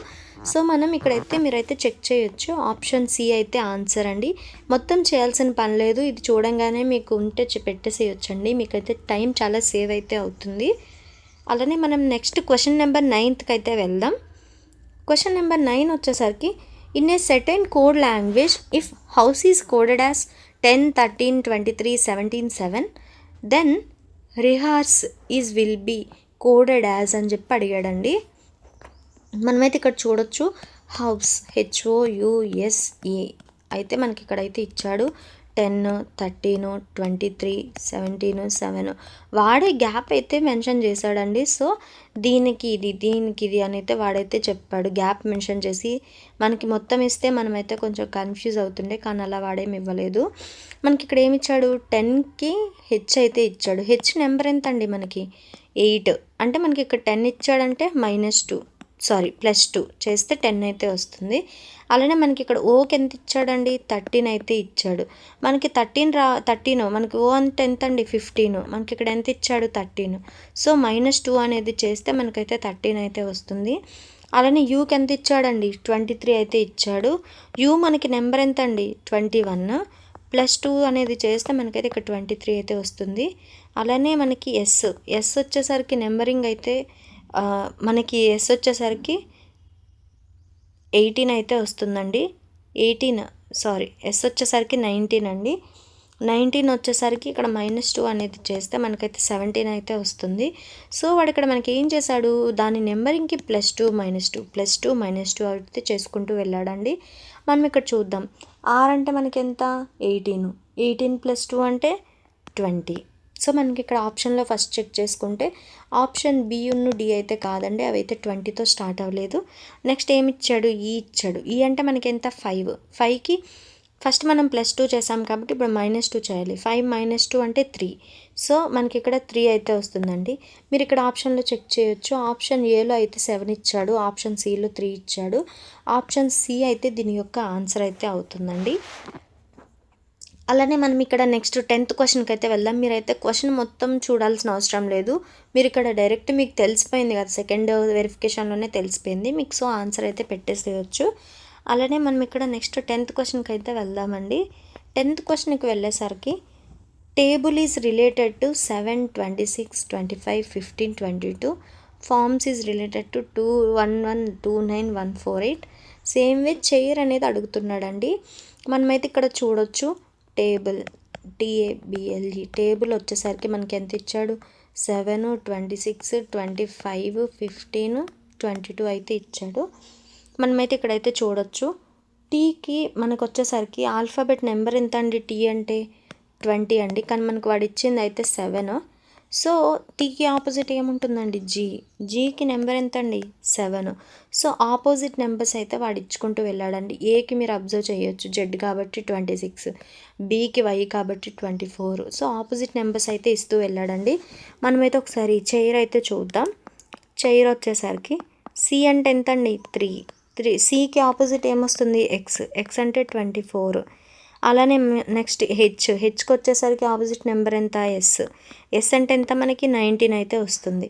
సో మనం ఇక్కడైతే మీరైతే చెక్ చేయొచ్చు, ఆప్షన్ సి అయితే ఆన్సర్ అండి. మొత్తం చేయాల్సిన పని లేదు, ఇది చూడంగానే మీకు ఉంటే పెట్టేసేయొచ్చండి, మీకైతే టైం చాలా సేవ్ అయితే అవుతుంది. అలానే మనం నెక్స్ట్ క్వశ్చన్ నెంబర్ 9th అయితే వెళ్దాం. క్వశ్చన్ నెంబర్ 9 వచ్చేసరికి in a certain code language if house is coded as 10, 13, 23, 17, 7 then rehearse is will be coded as అని చెప్పి అడిగాడండి. మనమైతే ఇక్కడ చూడొచ్చు హౌస్ HOUSE అయితే మనకి ఇక్కడైతే ఇచ్చాడు 10, 13, 23, 17, 7 వాడే గ్యాప్ అయితే మెన్షన్ చేశాడండి. సో దీనికి ఇది అని అయితే వాడైతే చెప్పాడు, గ్యాప్ మెన్షన్ చేసి మనకి మొత్తం ఇస్తే మనమైతే కొంచెం కన్ఫ్యూజ్ అవుతుండే, కానీ అలా వాడేమి ఇవ్వలేదు. మనకి ఇక్కడ ఏమి ఇచ్చాడు 10కి హెచ్ అయితే ఇచ్చాడు. హెచ్ నెంబర్ ఎంత అండి మనకి 8, అంటే మనకి ఇక్కడ 10 ఇచ్చాడంటే +2 చేస్తే 10 అయితే వస్తుంది. అలానే మనకి ఇక్కడ ఓకి ఎంత ఇచ్చాడండి 13 అయితే ఇచ్చాడు. మనకి 13 మనకి ఓ అంటే ఎంత అండి 15, మనకి ఇక్కడ ఎంత ఇచ్చాడు 13. సో -2 అనేది చేస్తే మనకైతే 13 అయితే వస్తుంది. అలానే యూకి ఎంత ఇచ్చాడండి 23 అయితే ఇచ్చాడు. యూ మనకి నెంబర్ ఎంత అండి 21 +2 అనేది చేస్తే మనకైతే ఇక్కడ 23 అయితే వస్తుంది. అలానే మనకి ఎస్ వచ్చేసరికి నెంబరింగ్ అయితే మనకి ఎస్ వచ్చేసరికి 18 అయితే వస్తుందండి. ఎస్ వచ్చేసరికి 19 అండి. 19 వచ్చేసరికి ఇక్కడ -2 అనేది చేస్తే మనకైతే 17 అయితే వస్తుంది. సో వాడు ఇక్కడ మనకి ఏం చేశాడు, దాని నెంబరింగ్కి +2 -2 అయితే చేసుకుంటూ వెళ్ళాడండి. మనం ఇక్కడ చూద్దాం, ఆర్ అంటే మనకి ఎంత 18 +2 అంటే 20. సో మనకి ఇక్కడ ఆప్షన్లో ఫస్ట్ చెక్ చేసుకుంటే ఆప్షన్ బి డి అయితే కాదండి, అవి అయితే 20తో స్టార్ట్ అవ్వలేదు. నెక్స్ట్ ఏమి ఇచ్చాడు ఇచ్చాడు. అంటే మనకి ఎంత 5కి ఫస్ట్ మనం +2 చేసాం కాబట్టి ఇప్పుడు -2 చేయాలి. 5 - 2 అంటే 3. సో మనకి ఇక్కడ 3 అయితే వస్తుందండి. మీరు ఇక్కడ ఆప్షన్లో చెక్ చేయొచ్చు, ఆప్షన్ ఏలో అయితే 7 ఇచ్చాడు, ఆప్షన్ సిలో 3 ఇచ్చాడు. ఆప్షన్ సి అయితే దీని యొక్క ఆన్సర్ అయితే అవుతుందండి. అలానే మనం ఇక్కడ నెక్స్ట్ 10th క్వశ్చన్కి అయితే వెళ్దాం. మీరైతే క్వశ్చన్ మొత్తం చూడాల్సిన అవసరం లేదు, మీరు ఇక్కడ డైరెక్ట్ మీకు తెలిసిపోయింది కదా, సెకండ్ వెరిఫికేషన్లోనే తెలిసిపోయింది మీకు. సో ఆన్సర్ అయితే పెట్టేసేయచ్చు. అలానే మనం ఇక్కడ నెక్స్ట్ 10th క్వశ్చన్కి అయితే వెళ్దామండి. 10th క్వశ్చన్కి వెళ్ళేసరికి table is related to 7, 26, 25, 15, 22. Forms is related to 211, 29, 148. Same way chair అనేది అడుగుతున్నాడండి. మనమైతే ఇక్కడ చూడొచ్చు టేబుల్ TABLE టేబుల్ వచ్చేసరికి మనకి ఎంత ఇచ్చాడు 7, 26, 25, 15, 22 అయితే ఇచ్చాడు. మనమైతే ఇక్కడైతే చూడొచ్చు టీకి మనకు వచ్చేసరికి ఆల్ఫాబెట్ నెంబర్ ఎంత అండి, టీ అంటే 20 అండి, కానీ మనకు వాడు ఇచ్చింది అయితే 7. సో టీకి ఆపోజిట్ ఏముంటుందండి జీకి నెంబర్ ఎంత అండి 7. సో ఆపోజిట్ నెంబర్స్ అయితే వాడు ఇచ్చుకుంటూ వెళ్ళాడండి. ఏకి మీరు అబ్జర్వ్ చేయొచ్చు జెడ్ కాబట్టి 26, బీకి వై కాబట్టి 24. సో ఆపోజిట్ నెంబర్స్ అయితే ఇస్తూ వెళ్ళాడండి. మనమైతే ఒకసారి చైర్ అయితే చూద్దాం. చైర్ వచ్చేసరికి సి అంటే ఎంత అండి 3, 3 సికి ఆపోజిట్ ఏమొస్తుంది ఎక్స్ అంటే 24. అలానే నెక్స్ట్ హెచ్కి వచ్చేసరికి ఆపోజిట్ నెంబర్ ఎంత ఎస్ అంటే ఎంత మనకి 19 అయితే వస్తుంది.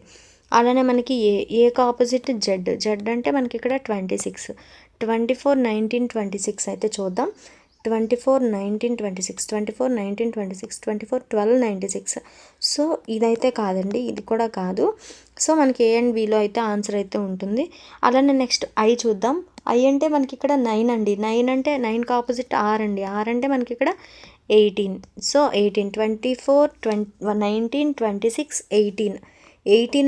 అలానే మనకి ఏకి ఆపోజిట్ జెడ్ అంటే మనకి ఇక్కడ 26. 24, 19, 26 అయితే చూద్దాం. 24, 19, 26, 24, 19, 26, 24, 12, 96. సో ఇదైతే కాదండి, ఇది కూడా కాదు. సో మనకి ఏ అండ్ బిలో అయితే ఆన్సర్ అయితే ఉంటుంది. అలానే నెక్స్ట్ ఐ చూద్దాం. ఐ అంటే మనకి ఇక్కడ 9 అండి. 9 అంటే 9కి ఆపోజిట్ ఆర్ అండి. ఆర్ అంటే మనకి ఇక్కడ 18. సో 18, 24, 19, 26, 18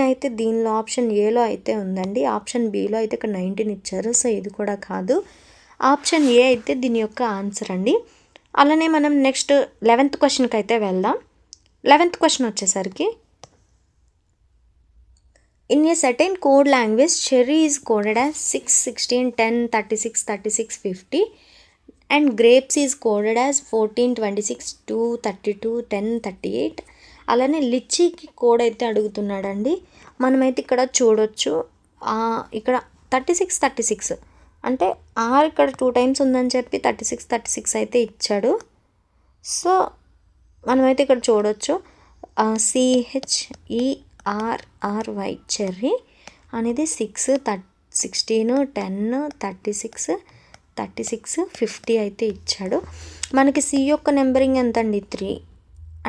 అయితే దీనిలో ఆప్షన్ ఏలో అయితే ఉందండి. ఆప్షన్ బిలో అయితే ఇక్కడ 19 ఇచ్చారు. సో ఇది కూడా కాదు. ఆప్షన్ ఏ అయితే దీని యొక్క ఆన్సర్ అండి. అలానే మనం నెక్స్ట్ 11th క్వశ్చన్కి అయితే వెళ్దాం. 11th క్వశ్చన్ వచ్చేసరికి in a certain code language cherry is coded as 6, 16, 10, 36, 36, 50 and grapes is coded as 14, 26, 2, 32, 10, 38. అలానే లిచ్చీకి కోడ్ అయితే అడుగుతున్నాడండి. మనమైతే ఇక్కడ చూడొచ్చు, ఇక్కడ 36 అంటే ఆర్ ఇక్కడ 2 టైమ్స్ ఉందని చెప్పి 36 అయితే ఇచ్చాడు. సో మనమైతే ఇక్కడ చూడొచ్చు CHERRY చెర్రీ అనేది 6, 16, 10, 36, 50 అయితే ఇచ్చాడు. మనకి సి యొక్క నెంబరింగ్ ఎంత అండి 3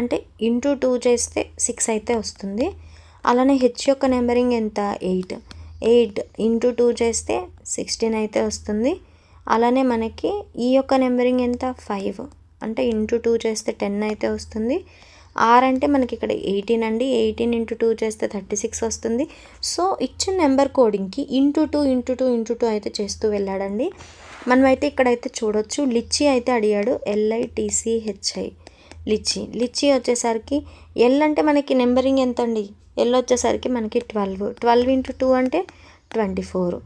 అంటే ఇంటూ 2 చేస్తే 6 అయితే వస్తుంది. అలానే హెచ్ యొక్క నెంబరింగ్ ఎంత 8 ఇంటూ 2 చేస్తే 16 అయితే వస్తుంది. అలానే మనకి ఈ యొక్క నెంబరింగ్ ఎంత 5 అంటే ఇంటూ 2 చేస్తే 10 అయితే వస్తుంది. ఆర్ అంటే మనకి ఇక్కడ 18 అండి. 18 ఇంటూ 2 చేస్తే 36 వస్తుంది. సో ఇచ్చిన నెంబర్ కోడింగ్కి ఇంటూ 2 అయితే చేస్తూ వెళ్ళాడండి. మనమైతే ఇక్కడైతే చూడొచ్చు లిచ్చీ అయితే అడిగాడు. LITCHI లిచ్చీ వచ్చేసరికి ఎల్ అంటే మనకి నెంబరింగ్ ఎంత అండి, ఎల్ వచ్చేసరికి మనకి 12 ఇంటూ 2 అంటే 24.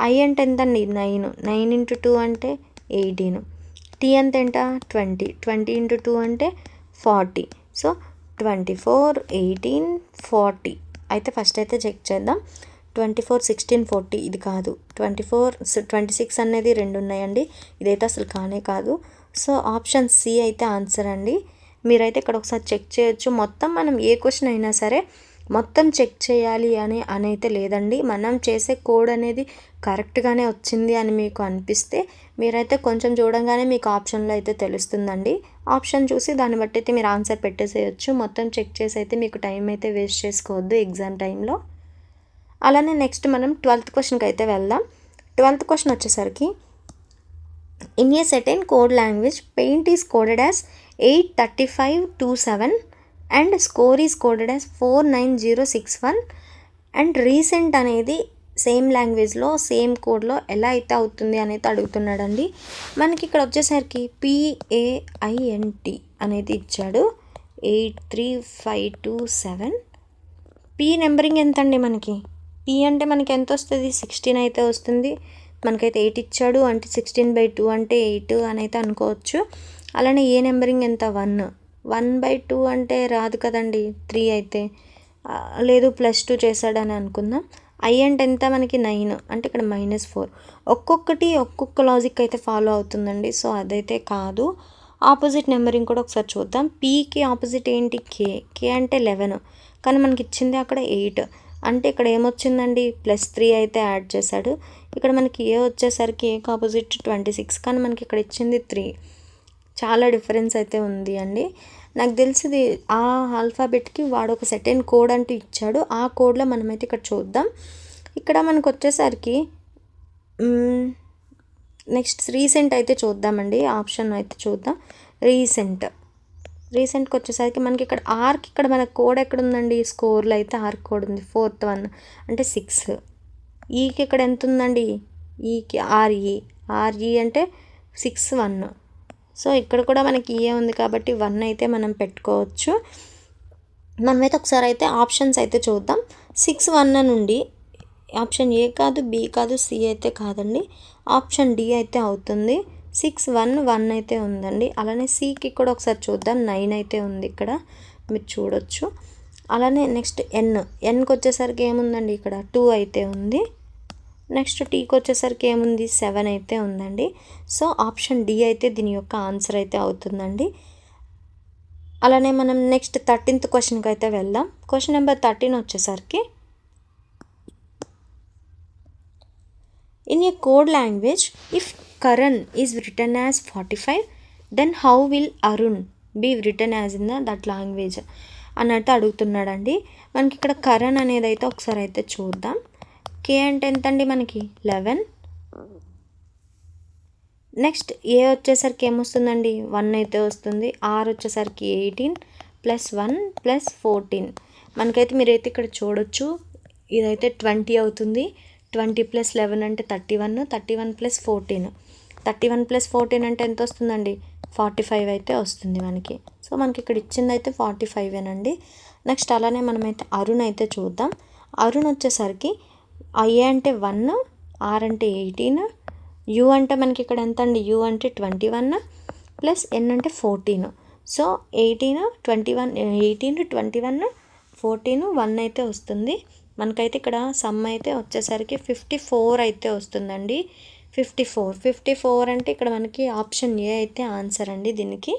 ఐ అంటే ఎంత అండి 9 ఇంటూ 2 అంటే 18. టీ అంటే ఎంత 20 ఇంటూ 2 అంటే 40. సో 24, 18, 40 అయితే ఫస్ట్ అయితే చెక్ చేద్దాం. 24, 16, 40 ఇది కాదు. 24, 26 అనేది 2 ఉన్నాయండి. ఇదైతే అసలు కానే కాదు. సో ఆప్షన్ సి అయితే ఆన్సర్ అండి. మీరైతే ఇక్కడ ఒకసారి చెక్ చేయొచ్చు. మొత్తం మనం ఏ క్వశ్చన్ అయినా సరే మొత్తం చెక్ చేయాలి అని అయితే లేదండి. మనం చేసే కోడ్ అనేది కరెక్ట్గానే వచ్చింది అని మీకు అనిపిస్తే మీరైతే కొంచెం చూడంగానే మీకు ఆప్షన్లో అయితే తెలుస్తుందండి. ఆప్షన్ చూసి దాన్ని బట్టి అయితే మీరు ఆన్సర్ పెట్టేసేయచ్చు. మొత్తం చెక్ చేసి అయితే మీకు టైం అయితే వేస్ట్ చేసుకోవద్దు ఎగ్జామ్ టైంలో. అలానే నెక్స్ట్ మనం 12th క్వశ్చన్కి అయితే వెళ్దాం. 12th క్వశ్చన్ వచ్చేసరికి in A సెటైన్ code language paint is coded as 83527 and score is coded as 49061 and recent అనేది సేమ్ లాంగ్వేజ్లో సేమ్ కోడ్లో ఎలా అయితే అవుతుంది అనేది అడుగుతున్నాడండి. మనకి ఇక్కడ వచ్చేసరికి PAINT అనేది ఇచ్చాడు 83527. పీ నెంబరింగ్ ఎంత అండి మనకి, పీ అంటే మనకి ఎంత వస్తుంది 16 అయితే వస్తుంది. మనకైతే 8 ఇచ్చాడు అంటే 16/2 అంటే 8 అని అయితే అనుకోవచ్చు. అలానే ఏ నెంబరింగ్ ఎంత 1/2 అంటే రాదు కదండి 3 అయితే లేదు +2 చేశాడని అనుకుందాం. ఐ అంటే ఎంత మనకి 9 అంటే ఇక్కడ -4. ఒక్కొక్క లాజిక్ అయితే ఫాలో అవుతుందండి. సో అదైతే కాదు. ఆపోజిట్ నెంబరింగ్ కూడా ఒకసారి చూద్దాం. పీకి ఆపోజిట్ ఏంటి కే అంటే 11 కానీ మనకి ఇచ్చింది అక్కడ 8 అంటే ఇక్కడ ఏమొచ్చిందండి +3 అయితే యాడ్ చేశాడు. ఇక్కడ మనకి ఏ వచ్చేసరికి ఏకి ఆపోజిట్ 26 కానీ మనకి ఇక్కడ ఇచ్చింది 3. చాలా డిఫరెన్స్ అయితే ఉంది అండి. నాకు తెలిసింది ఆ ఆల్ఫాబెట్కి వాడు ఒక సెటైన్ కోడ్ అంటూ ఇచ్చాడు. ఆ కోడ్లో మనమైతే ఇక్కడ చూద్దాం. ఇక్కడ మనకు వచ్చేసరికి నెక్స్ట్ రీసెంట్ అయితే చూద్దామండి. ఆప్షన్ అయితే చూద్దాం. రీసెంట్కి వచ్చేసరికి మనకి ఇక్కడ ఆర్కి ఇక్కడ మన కోడ్ ఎక్కడ ఉందండి, స్కోర్లో అయితే ఆర్క్ కోడ్ ఉంది 4th 1 అంటే 6. ఈకి ఇక్కడ ఎంత ఉందండి, ఈకి ఆర్ఈ అంటే 6 1. సో ఇక్కడ కూడా మనకి ఏ ఉంది కాబట్టి 1 అయితే మనం పెట్టుకోవచ్చు. మనమైతే ఒకసారి అయితే ఆప్షన్స్ అయితే చూద్దాం. 6 1 నుండి ఆప్షన్ ఏ కాదు, బి కాదు, సి అయితే కాదండి, ఆప్షన్ డి అయితే అవుతుంది. 6 1 1 అయితే ఉందండి. అలానే సికి కూడా ఒకసారి చూద్దాం. 9 అయితే ఉంది ఇక్కడ మీరు చూడొచ్చు. అలానే నెక్స్ట్ ఎన్కి వచ్చేసరికి ఏముందండి ఇక్కడ 2 అయితే ఉంది. నెక్స్ట్ టీకి వచ్చేసరికి ఏముంది 7 అయితే ఉందండి. సో ఆప్షన్ డి అయితే దీని యొక్క ఆన్సర్ అయితే అవుతుందండి. అలానే మనం నెక్స్ట్ 13th క్వశ్చన్కి అయితే వెళ్దాం. క్వశ్చన్ నెంబర్ 13 వచ్చేసరికి in a code language if Karan is return as 45 then how will Arun be return as in that language అన్నట్టు అడుగుతున్నాడండి. మనకి ఇక్కడ కరణ్ అనేది అయితే ఒకసారి అయితే చూద్దాం. కే అంటే ఎంత అండి మనకి 11. నెక్స్ట్ ఏ వచ్చేసరికి ఏమొస్తుందండి 1 అయితే వస్తుంది. ఆర్ వచ్చేసరికి 18 + 1 + 14. మనకైతే మీరైతే ఇక్కడ చూడొచ్చు ఇదైతే 20 అవుతుంది. 20 + 11 అంటే 31. 31 + 14. 31 + 14 అంటే ఎంత వస్తుందండి 45 అయితే వస్తుంది మనకి. సో మనకి ఇక్కడ ఇచ్చింది అయితే 45ఏనండి. నెక్స్ట్ అలానే మనమైతే అరుణ్ అయితే చూద్దాం. అరుణ్ వచ్చేసరికి ఏ అంటే 1, ఆర్ అంటే 18, యూ అంటే మనకి ఇక్కడ ఎంత అండి యూ అంటే 21 ప్లస్ ఎన్ అంటే 14. సో 18, 21, 18, 21, 14, 1 అయితే వస్తుంది. మనకైతే ఇక్కడ సమ్ అయితే వచ్చేసరికి 54 అయితే వస్తుందండి. 54 అంటే ఇక్కడ మనకి ఆప్షన్ ఏ అయితే ఆన్సర్ అండి దీనికి.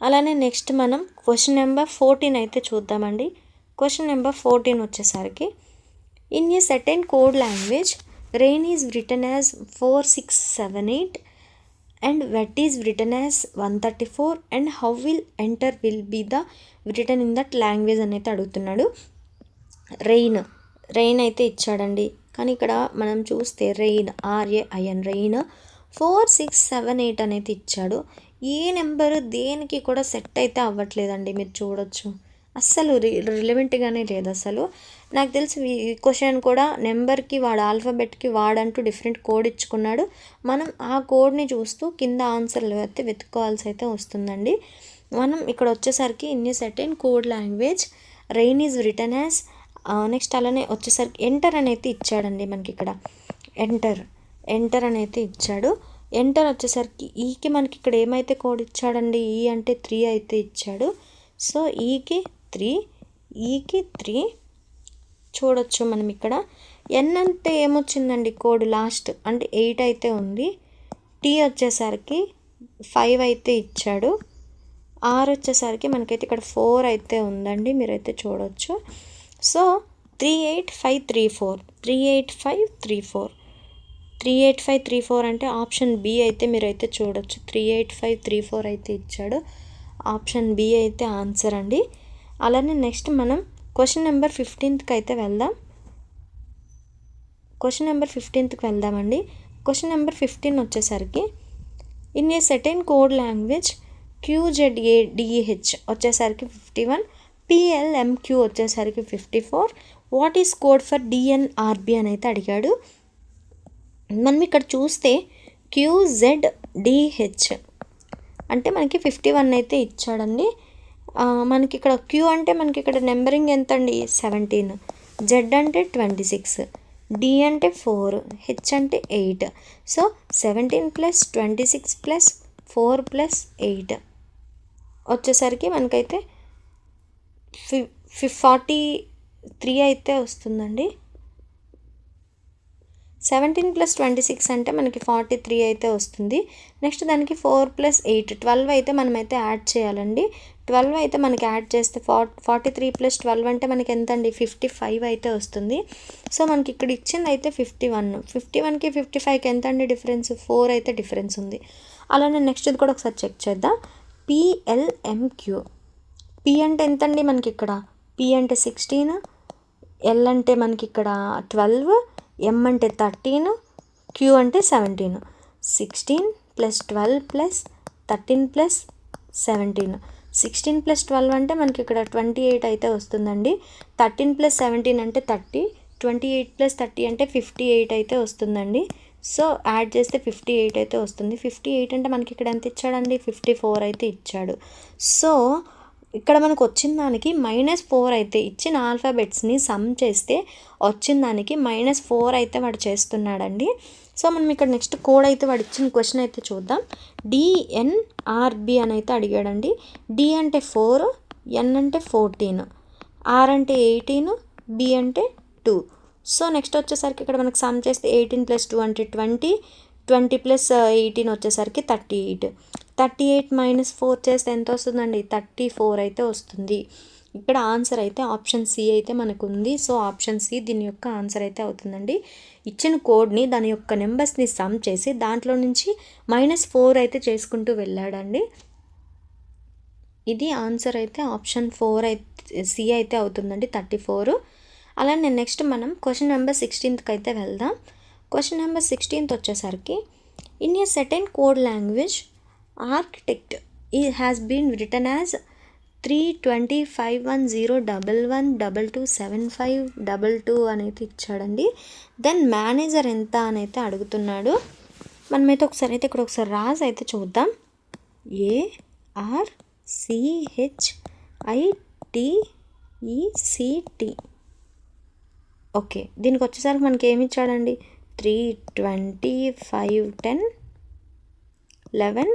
అలానే నెక్స్ట్ మనం క్వశ్చన్ నెంబర్ 14 అయితే చూద్దామండి. క్వశ్చన్ నెంబర్ 14 వచ్చేసరికి in a certain code language rain is return as 4678 and wet is return as 134 and how will enter will be the return in that language అని అయితే అడుగుతున్నాడు. రెయిన్ అయితే ఇచ్చాడండి. కానీ ఇక్కడ మనం చూస్తే రెయిన్ RAIN రెయిన్ 4678 అనేది ఇచ్చాడు. ఏ నెంబరు దేనికి కూడా సెట్ అయితే అవ్వట్లేదండి. మీరు చూడొచ్చు అస్సలు రిలవెంట్గానే లేదు అసలు. నాకు తెలిసి ఈ క్వశ్చన్ కూడా నెంబర్కి వాడు ఆల్ఫాబెట్కి వాడంటూ డిఫరెంట్ కోడ్ ఇచ్చుకున్నాడు. మనం ఆ కోడ్ని చూస్తూ కింద ఆన్సర్లు అయితే వెతుక్కోవాల్సి అయితే వస్తుందండి. మనం ఇక్కడ వచ్చేసరికి in a certain code language rain is return as next అలానే వచ్చేసరికి ఎంటర్ అనేది ఇచ్చాడండి. మనకి ఇక్కడ ఎంటర్ అనేది ఇచ్చాడు. ఎంటర్ వచ్చేసరికి ఈకి మనకి ఇక్కడ ఏమైతే కోడ్ ఇచ్చాడండి ఈ అంటే 3 అయితే ఇచ్చాడు. సో ఈకి 3 చూడొచ్చు మనం ఇక్కడ. ఎన్ అంటే ఏమొచ్చిందండి కోడ్ లాస్ట్ అంటే 8 అయితే ఉంది. టీ వచ్చేసరికి 5 అయితే ఇచ్చాడు. ఆర్ వచ్చేసరికి మనకైతే ఇక్కడ 4 అయితే ఉందండి. మీరైతే చూడొచ్చు. సో 38534 అంటే ఆప్షన్ బి అయితే మీరైతే చూడొచ్చు. 38534 అయితే ఇచ్చాడు. ఆప్షన్ బి అయితే ఆన్సర్ అండి. అలానే నెక్స్ట్ మనం క్వశ్చన్ నెంబర్ 15కి అయితే వెళ్దాం. క్వశ్చన్ నెంబర్ 15కి వెళ్దామండి. క్వశ్చన్ నెంబర్ 15 వచ్చేసరికి in A సెటెన్ code language QZADH వచ్చేసరికి 51, PLMQ వచ్చేసరికి 54, what is code for DNRB అని అయితే అడిగాడు. మనం ఇక్కడ చూస్తే QZDH అంటే మనకి 51 అయితే ఇచ్చాడండి. మనకి ఇక్కడ క్యూ అంటే మనకి ఇక్కడ నెంబరింగ్ ఎంత అండి 17, జెడ్ అంటే 26, డి అంటే 4, హెచ్ అంటే 8. సో 17 + 26 + 4 + 8 వచ్చేసరికి మనకైతే 43 అయితే వస్తుందండి. 17 + 26 అంటే మనకి 43 అయితే వస్తుంది. నెక్స్ట్ దానికి 4 + 8 12 అయితే మనమైతే యాడ్ చేయాలండి. 12 అయితే మనకి యాడ్ చేస్తే 43 + 12 అంటే మనకి ఎంత అండి 55 అయితే వస్తుంది. సో మనకి ఇక్కడ ఇచ్చింది అయితే 51కి 55కి ఎంత అండి డిఫరెన్స్ 4 అయితే డిఫరెన్స్ ఉంది. అలానే నెక్స్ట్ ఇది కూడా ఒకసారి చెక్ చేద్దాం. PLMQ పి అంటే ఎంత అండి మనకి ఇక్కడ పి అంటే 16, ఎల్ అంటే మనకి ఇక్కడ 12, ఎం అంటే 13, క్యూ అంటే 17. 16 + 12 + 13 + 17. 16 + 12 అంటే మనకి ఇక్కడ 28 అయితే వస్తుందండి. 13 + 17 అంటే 30, 28 + 30 అంటే 58 అయితే వస్తుందండి. సో యాడ్ చేస్తే 58 అయితే వస్తుంది. 58 అంటే మనకి ఇక్కడ ఎంత ఇచ్చాడండి 54 అయితే ఇచ్చాడు. సో ఇక్కడ మనకు వచ్చిన దానికి -4 అయితే ఇచ్చిన ఆల్ఫాబెట్స్ని సమ్ చేస్తే వచ్చిన దానికి -4 అయితే వాడు చేస్తున్నాడండి. సో మనం ఇక్కడ నెక్స్ట్ కోడ్ అయితే వాడు ఇచ్చిన క్వశ్చన్ అయితే చూద్దాం. DNRB అని అయితే అడిగాడండి. డి అంటే 4, ఎన్ అంటే 14, ఆర్ అంటే 18, బి అంటే 2. సో నెక్స్ట్ వచ్చేసరికి ఇక్కడ మనకు సమ్ చేస్తే 18 + 2 అంటే 20, 20 + 18 వచ్చేసరికి 38. 38 - 4 చేస్తే ఎంత వస్తుందండి? 34 అయితే వస్తుంది. ఇక్కడ ఆన్సర్ అయితే ఆప్షన్ సి అయితే మనకు ఉంది. సో ఆప్షన్ సి దీని యొక్క ఆన్సర్ అయితే అవుతుందండి. ఇచ్చిన కోడ్ని దాని యొక్క నెంబర్స్ని సమ్ చేసి దాంట్లో నుంచి -4 అయితే చేసుకుంటూ వెళ్ళాడండి. ఇది ఆన్సర్ అయితే ఆప్షన్ 4 అయితే సి అయితే అవుతుందండి, 34. అలానే నెక్స్ట్ మనం క్వశ్చన్ నెంబర్ 16కి అయితే వెళ్దాం. క్వశ్చన్ నెంబర్ 16 వచ్చేసరికి in a certain code language architect has been written as 3251011227522 అనేది ఇచ్చాడండి. దెన్ మేనేజర్ ఎంత అని అయితే అడుగుతున్నాడు. మనమైతే ఒకసారి అయితే ఇక్కడ ఒకసారి రాసి అయితే చూద్దాం. ARCHITECT. ఓకే, దీనికి వచ్చేసరికి మనకి ఏమి ఇచ్చాడండి? 320 5 10 11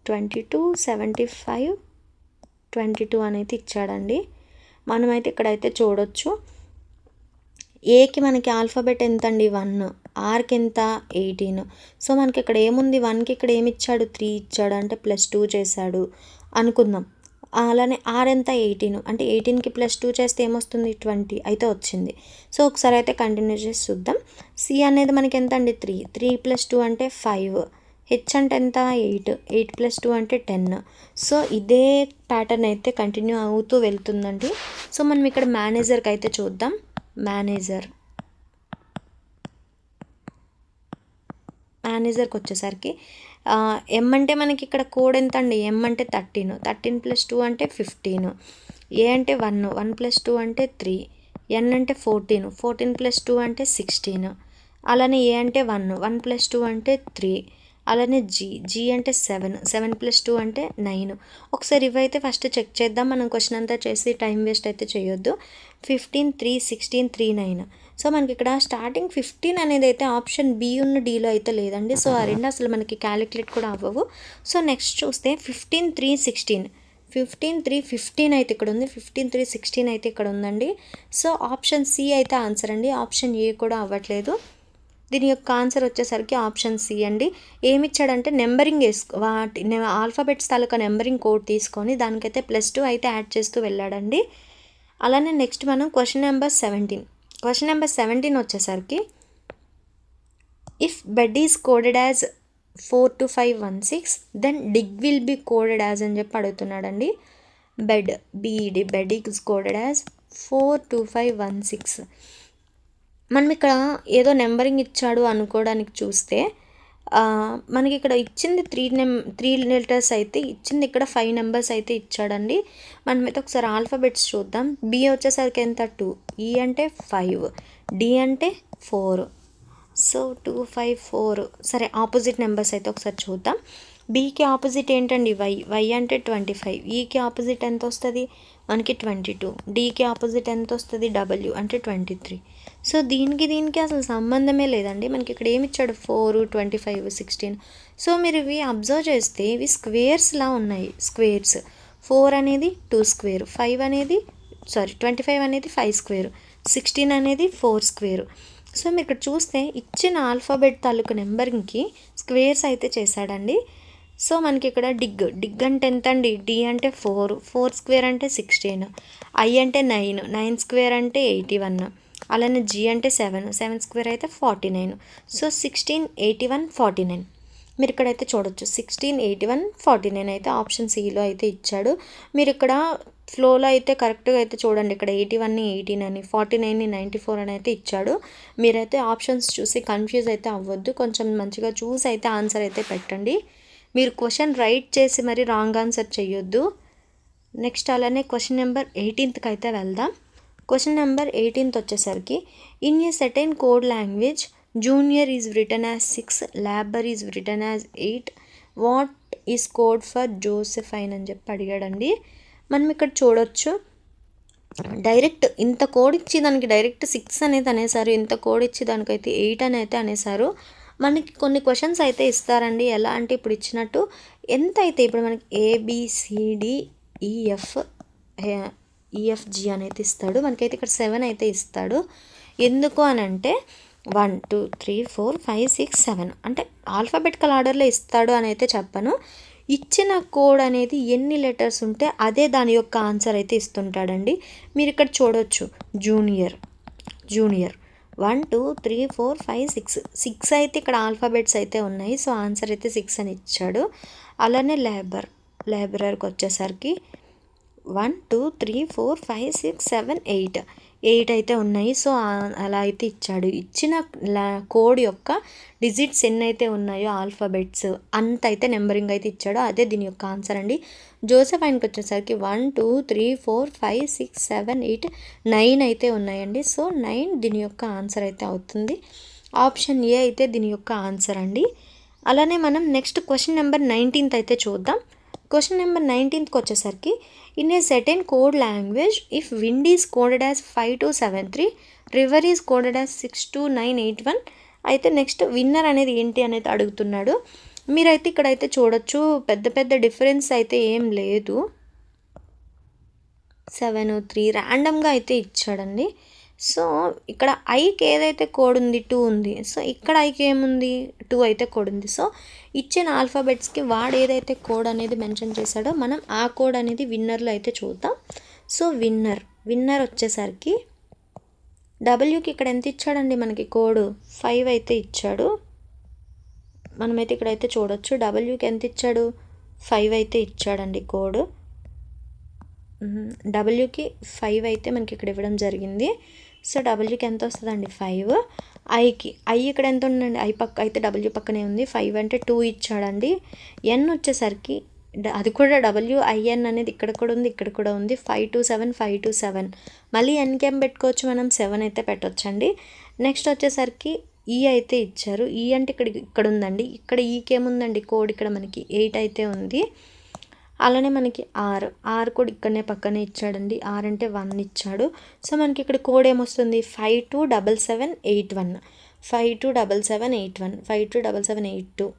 22 75 22 అనేది ఇచ్చాడండి. మనమైతే ఇక్కడైతే చూడొచ్చు. ఏకి మనకి ఆల్ఫాబెట్ ఎంత అండి? 1. ఆర్కి ఎంత? 18. సో మనకి ఇక్కడ ఏముంది? 1కి ఇక్కడ ఏమి ఇచ్చాడు? 3 ఇచ్చాడు, అంటే +2 చేశాడు అనుకుందాం. అలానే ఆర్ ఎంత? 18, అంటే 18కి +2 చేస్తే ఏమొస్తుంది? 20 అయితే వచ్చింది. సో ఒకసారి అయితే కంటిన్యూ చేసి చూద్దాం. సి అనేది మనకి ఎంత అండి? 3. 3 + 2 అంటే 5. హెచ్ అంటే ఎంత? 8. 8 + 2 అంటే 10. సో ఇదే ప్యాటర్న్ అయితే కంటిన్యూ అవుతూ వెళ్తుందండి. సో మనం ఇక్కడ మేనేజర్కి అయితే చూద్దాం. మేనేజర్కి వచ్చేసరికి ఎం అంటే మనకి ఇక్కడ కోడ్ ఎంత అండి? ఎం అంటే 13. 13 + 2 అంటే 15. ఏ అంటే 1. 1 + 2 అంటే 3. ఎన్ అంటే 14. 14 + 2 అంటే 16. అలానే ఏ అంటే 1. 1 + 2 అంటే 3. అలానే జీ అంటే 7. 7 + 2 అంటే 9. ఒకసారి ఇవైతే ఫస్ట్ చెక్ చేద్దాం. మనం క్వశ్చన్ అంతా చేసి టైం వేస్ట్ అయితే చేయొద్దు. 15 3 16 3 9. సో మనకి ఇక్కడ స్టార్టింగ్ 15 అనేది అయితే ఆప్షన్ బి ఉన్న డీలో అయితే లేదండి. సో ఆ రెండు అసలు మనకి క్యాలిక్యులేట్ కూడా అవ్వవు. సో నెక్స్ట్ చూస్తే 15 3 16. 15 3 15 అయితే ఇక్కడ ఉంది. 15 3 16 అయితే ఇక్కడ ఉందండి. సో ఆప్షన్ సి అయితే ఆన్సర్ అండి. ఆప్షన్ ఏ కూడా అవ్వట్లేదు. దీని యొక్క ఆన్సర్ వచ్చేసరికి ఆప్షన్ సి అండి. ఏమి ఇచ్చాడంటే నెంబరింగ్ వాటి ఆల్ఫాబెట్స్ తాలూకా నెంబరింగ్ కోడ్ తీసుకొని దానికైతే +2 అయితే యాడ్ చేస్తూ వెళ్ళాడండి. అలానే నెక్స్ట్ మనం క్వశ్చన్ నెంబర్ 17. క్వశ్చన్ నెంబర్ 17 వచ్చేసరికి if bed is coded as 42516 then dig will be coded as అని చెప్పి అడుగుతున్నాడండి. Bed is coded as 42516. మనం ఇక్కడ ఏదో నెంబరింగ్ ఇచ్చాడు అనుకోవడానికి చూస్తే మనకి ఇక్కడ ఇచ్చింది 3 లెటర్స్ అయితే ఇచ్చింది, ఇక్కడ 5 నెంబర్స్ అయితే ఇచ్చాడండి. మనమైతే ఒకసారి ఆల్ఫాబెట్స్ చూద్దాం. బి వచ్చేసరికి ఎంత? 2. ఈ అంటే 5. డి అంటే 4. సో 2 5 4. సరే, ఆపోజిట్ నెంబర్స్ అయితే ఒకసారి చూద్దాం. బీకి ఆపోజిట్ ఏంటండి? వై అంటే 25. ఈకి ఆపోజిట్ ఎంత వస్తుంది? మనకి 22. డీకి ఆపోజిట్ ఎంత వస్తుంది? డబ్ల్యూ అంటే 23. సో దీనికి అసలు సంబంధమే లేదండి. మనకి ఇక్కడ ఏమి ఇచ్చాడు? 4 25 16. సో మీరు ఇవి అబ్జర్వ్ చేస్తే ఇవి స్క్వేర్స్లా ఉన్నాయి. స్క్వేర్స్. 4 అనేది 2 స్క్వేర్, 25 అనేది 5 స్క్వేర్, 16 అనేది 4 స్క్వేర్. సో మీరు ఇక్కడ చూస్తే ఇచ్చిన ఆల్ఫాబెట్ తాలూకు నెంబరింగ్కి స్క్వేర్స్ అయితే చేశాడండి. సో మనకి ఇక్కడ డిగ్ అంటే ఎంత అండి? డి అంటే 4 స్క్వేర్ అంటే 16. ఐ అంటే 9 స్క్వేర్ అంటే 81. అలానే జీ అంటే 7 స్క్వేర్ అయితే 49. సో 16 81 49. మీరు ఇక్కడైతే చూడొచ్చు 16 81 49 అయితే ఆప్షన్ సిలో అయితే ఇచ్చాడు. మీరు ఇక్కడ ఫ్లోలో అయితే కరెక్ట్గా అయితే చూడండి. ఇక్కడ 81ని 18 అని, 49ని 94 అని అయితే ఇచ్చాడు. మీరైతే ఆప్షన్స్ చూసి కన్ఫ్యూజ్ అయితే అవ్వద్దు. కొంచెం మంచిగా చూసి అయితే ఆన్సర్ అయితే పెట్టండి. మీరు క్వశ్చన్ రైట్ చేసి మరి రాంగ్ ఆన్సర్ చేయొద్దు. నెక్స్ట్ అలానే క్వశ్చన్ నెంబర్ 18కి అయితే వెళ్దాం. క్వశ్చన్ నెంబర్ 18 వచ్చేసరికి in a certain code language junior is written as 6, labour is written as 8. What is code for Josephine అని చెప్పి అడిగాడండి. మనం ఇక్కడ చూడొచ్చు, డైరెక్ట్ ఇంత కోడ్ ఇచ్చి దానికి డైరెక్ట్ 6 అనేది అనేసారు. ఇంత కోడ్ ఇచ్చి దానికైతే 8 అని అయితే అనేసారు. మనకి కొన్ని క్వశ్చన్స్ అయితే ఇస్తారండి. ఎలా అంటే ఇప్పుడు ఇచ్చినట్టు ఎంత అయితే ఇప్పుడు మనకి ABCDEF ఈఎఫ్జి అనేది ఇస్తాడు. మనకైతే ఇక్కడ 7 అయితే ఇస్తాడు. ఎందుకు అని అంటే 1 2 3 4 5 6 7 అంటే ఆల్ఫాబెటికల్ ఆర్డర్లో ఇస్తాడు అని అయితే చెప్పను. ఇచ్చిన కోడ్ అనేది ఎన్ని లెటర్స్ ఉంటే అదే దాని యొక్క ఆన్సర్ అయితే ఇస్తుంటాడండి. మీరు ఇక్కడ చూడొచ్చు జూనియర్ 1 2 3 4 5 6 అయితే ఇక్కడ ఆల్ఫాబెట్స్ అయితే ఉన్నాయి. సో ఆన్సర్ అయితే 6 అని ఇచ్చాడు. అలానే లేబరర్కి వచ్చేసరికి 1 2 3 4 5 6 7 8 అయితే ఉన్నాయి. సో అలా అయితే ఇచ్చాడు. ఇచ్చిన కోడ్ యొక్క డిజిట్స్ ఎన్ని అయితే ఉన్నాయో ఆల్ఫాబెట్స్ అంత అయితే నెంబరింగ్ అయితే ఇచ్చాడు. అదే దీని యొక్క ఆన్సర్ అండి. జోసెఫ్ ఆయనకి వచ్చేసరికి 1 2 3 4 5 6 7 8 9 అయితే ఉన్నాయండి. సో 9 దీని యొక్క ఆన్సర్ అయితే అవుతుంది. ఆప్షన్ ఏ అయితే దీని యొక్క ఆన్సర్ అండి. అలానే మనం నెక్స్ట్ క్వశ్చన్ నెంబర్ 19 అయితే చూద్దాం. క్వశ్చన్ నెంబర్ 19కి వచ్చేసరికి in A సెటెన్ code language if wind is coded as 5273 river is coded as 62981 అయితే నెక్స్ట్ విన్నర్ అనేది ఏంటి అనేది అడుగుతున్నాడు. మీరైతే ఇక్కడైతే చూడొచ్చు పెద్ద డిఫరెన్స్ అయితే ఏం లేదు. 7 3 ర్యాండమ్గా అయితే ఇచ్చాడండి. సో ఇక్కడ ఐకి ఏదైతే కోడ్ ఉంది 2 ఉంది. సో ఇక్కడ ఐకి ఏముంది 2 అయితే కోడ్ ఉంది. సో ఇచ్చిన ఆల్ఫాబెట్స్కి వాడు ఏదైతే కోడ్ అనేది మెన్షన్ చేశాడో మనం ఆ కోడ్ అనేది విన్నర్లో అయితే చూద్దాం. సో విన్నర్ వచ్చేసరికి డబ్ల్యూకి ఇక్కడ ఎంత ఇచ్చాడండి మనకి కోడ్ 5 అయితే ఇచ్చాడు. మనమైతే ఇక్కడైతే చూడొచ్చు డబ్ల్యూకి ఎంత ఇచ్చాడు 5 అయితే ఇచ్చాడండి కోడ్. డబ్ల్యూకి 5 అయితే మనకి ఇక్కడ ఇవ్వడం జరిగింది. సో డబ్ల్యూకి ఎంత వస్తుందండి 5. ఐ ఇక్కడ ఎంత ఉందండి ఐ పక్క అయితే డబ్ల్యూ పక్కనే ఉంది. 5 అంటే 2 ఇచ్చాడండి. ఎన్ వచ్చేసరికి అది కూడా WIN అనేది ఇక్కడ కూడా ఉంది 527 మళ్ళీ ఎన్కి ఏం పెట్టుకోవచ్చు మనం 7 అయితే పెట్టొచ్చండి. నెక్స్ట్ వచ్చేసరికి ఈ అయితే ఇచ్చారు. ఈ అంటే ఇక్కడ ఉందండి. ఇక్కడ ఈకి ఏముందండి కోడ్ ఇక్కడ మనకి 8 అయితే ఉంది. అలానే మనకి ఆర్ కూడా ఇక్కడనే పక్కనే ఇచ్చాడండి. ఆర్ అంటే 1 ఇచ్చాడు. సో మనకి ఇక్కడ కోడ్ ఏమొస్తుంది 527781 527782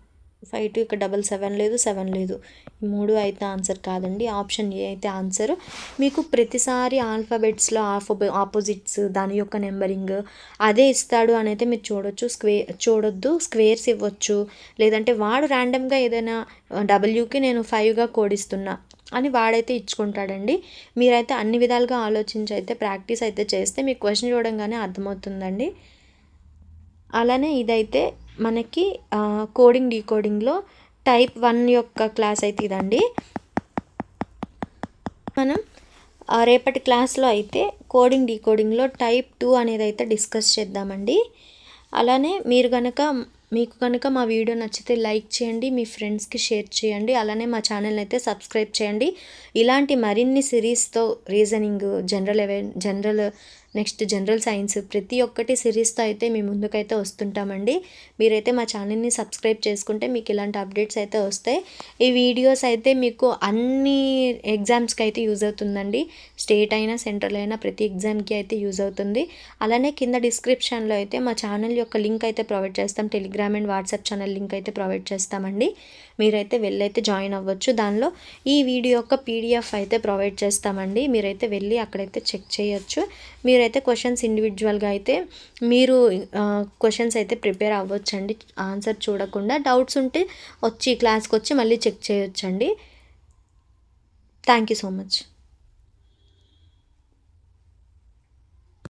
52 ఇక్కడ 7 లేదు 7 లేదు. ఈ 3 అయితే ఆన్సర్ కాదండి. ఆప్షన్ ఏ అయితే ఆన్సర్. మీకు ప్రతిసారి ఆల్ఫాబెట్స్లో ఆపోజిట్స్ దాని యొక్క నెంబరింగ్ అదే ఇస్తాడు అని అయితే మీరు చూడొద్దు. స్క్వేర్స్ ఇవ్వచ్చు. లేదంటే వాడు ర్యాండమ్గా ఏదైనా డబ్ల్యూకి నేను 5గా కోడ్ ఇస్తున్నా అని వాడైతే ఇచ్చుకుంటాడండి. మీరైతే అన్ని విధాలుగా ఆలోచించి అయితే ప్రాక్టీస్ అయితే చేస్తే మీకు క్వశ్చన్ చూడంగానే అర్థమవుతుందండి. అలానే ఇదైతే మనకి కోడింగ్ డీకోడింగ్లో టైప్ 1 యొక్క క్లాస్ అయితే ఇదండి. మనం రేపటి క్లాస్లో అయితే కోడింగ్ డీకోడింగ్లో టైప్ 2 అనేది అయితే డిస్కస్ చేద్దామండి. అలానే మీకు కనుక మా వీడియో నచ్చితే లైక్ చేయండి, మీ ఫ్రెండ్స్కి షేర్ చేయండి. అలానే మా ఛానల్ని అయితే సబ్స్క్రైబ్ చేయండి. ఇలాంటి మరిన్ని సిరీస్తో రీజనింగ్ జనరల్ సైన్స్ ప్రతి ఒక్కటి సిరీస్తో అయితే మీ ముందుకైతే వస్తుంటామండి. మీరైతే మా ఛానల్ని సబ్స్క్రైబ్ చేసుకుంటే మీకు ఇలాంటి అప్డేట్స్ అయితే వస్తాయి. ఈ వీడియోస్ అయితే మీకు అన్ని ఎగ్జామ్స్కి అయితే యూజ్ అవుతుందండి. స్టేట్ అయినా సెంట్రల్ అయినా ప్రతి ఎగ్జామ్కి అయితే యూజ్ అవుతుంది. అలానే కింద డిస్క్రిప్షన్లో అయితే మా ఛానల్ యొక్క లింక్ అయితే ప్రొవైడ్ చేస్తాం. Telegram and WhatsApp channel link అయితే ప్రొవైడ్ చేస్తామండి. మీరైతే వెళ్ళైతే జాయిన్ అవ్వచ్చు. దానిలో ఈ వీడియో యొక్క PDF అయితే ప్రొవైడ్ చేస్తామండి. మీరైతే వెళ్ళి అక్కడైతే చెక్ చేయొచ్చు. మీరైతే క్వశ్చన్స్ ఇండివిజువల్గా అయితే మీరు క్వశ్చన్స్ అయితే ప్రిపేర్ అవ్వచ్చండి. ఆన్సర్ చూడకుండా డౌట్స్ ఉంటే క్లాస్కి వచ్చి మళ్ళీ చెక్ చేయొచ్చండి. Thank you so much.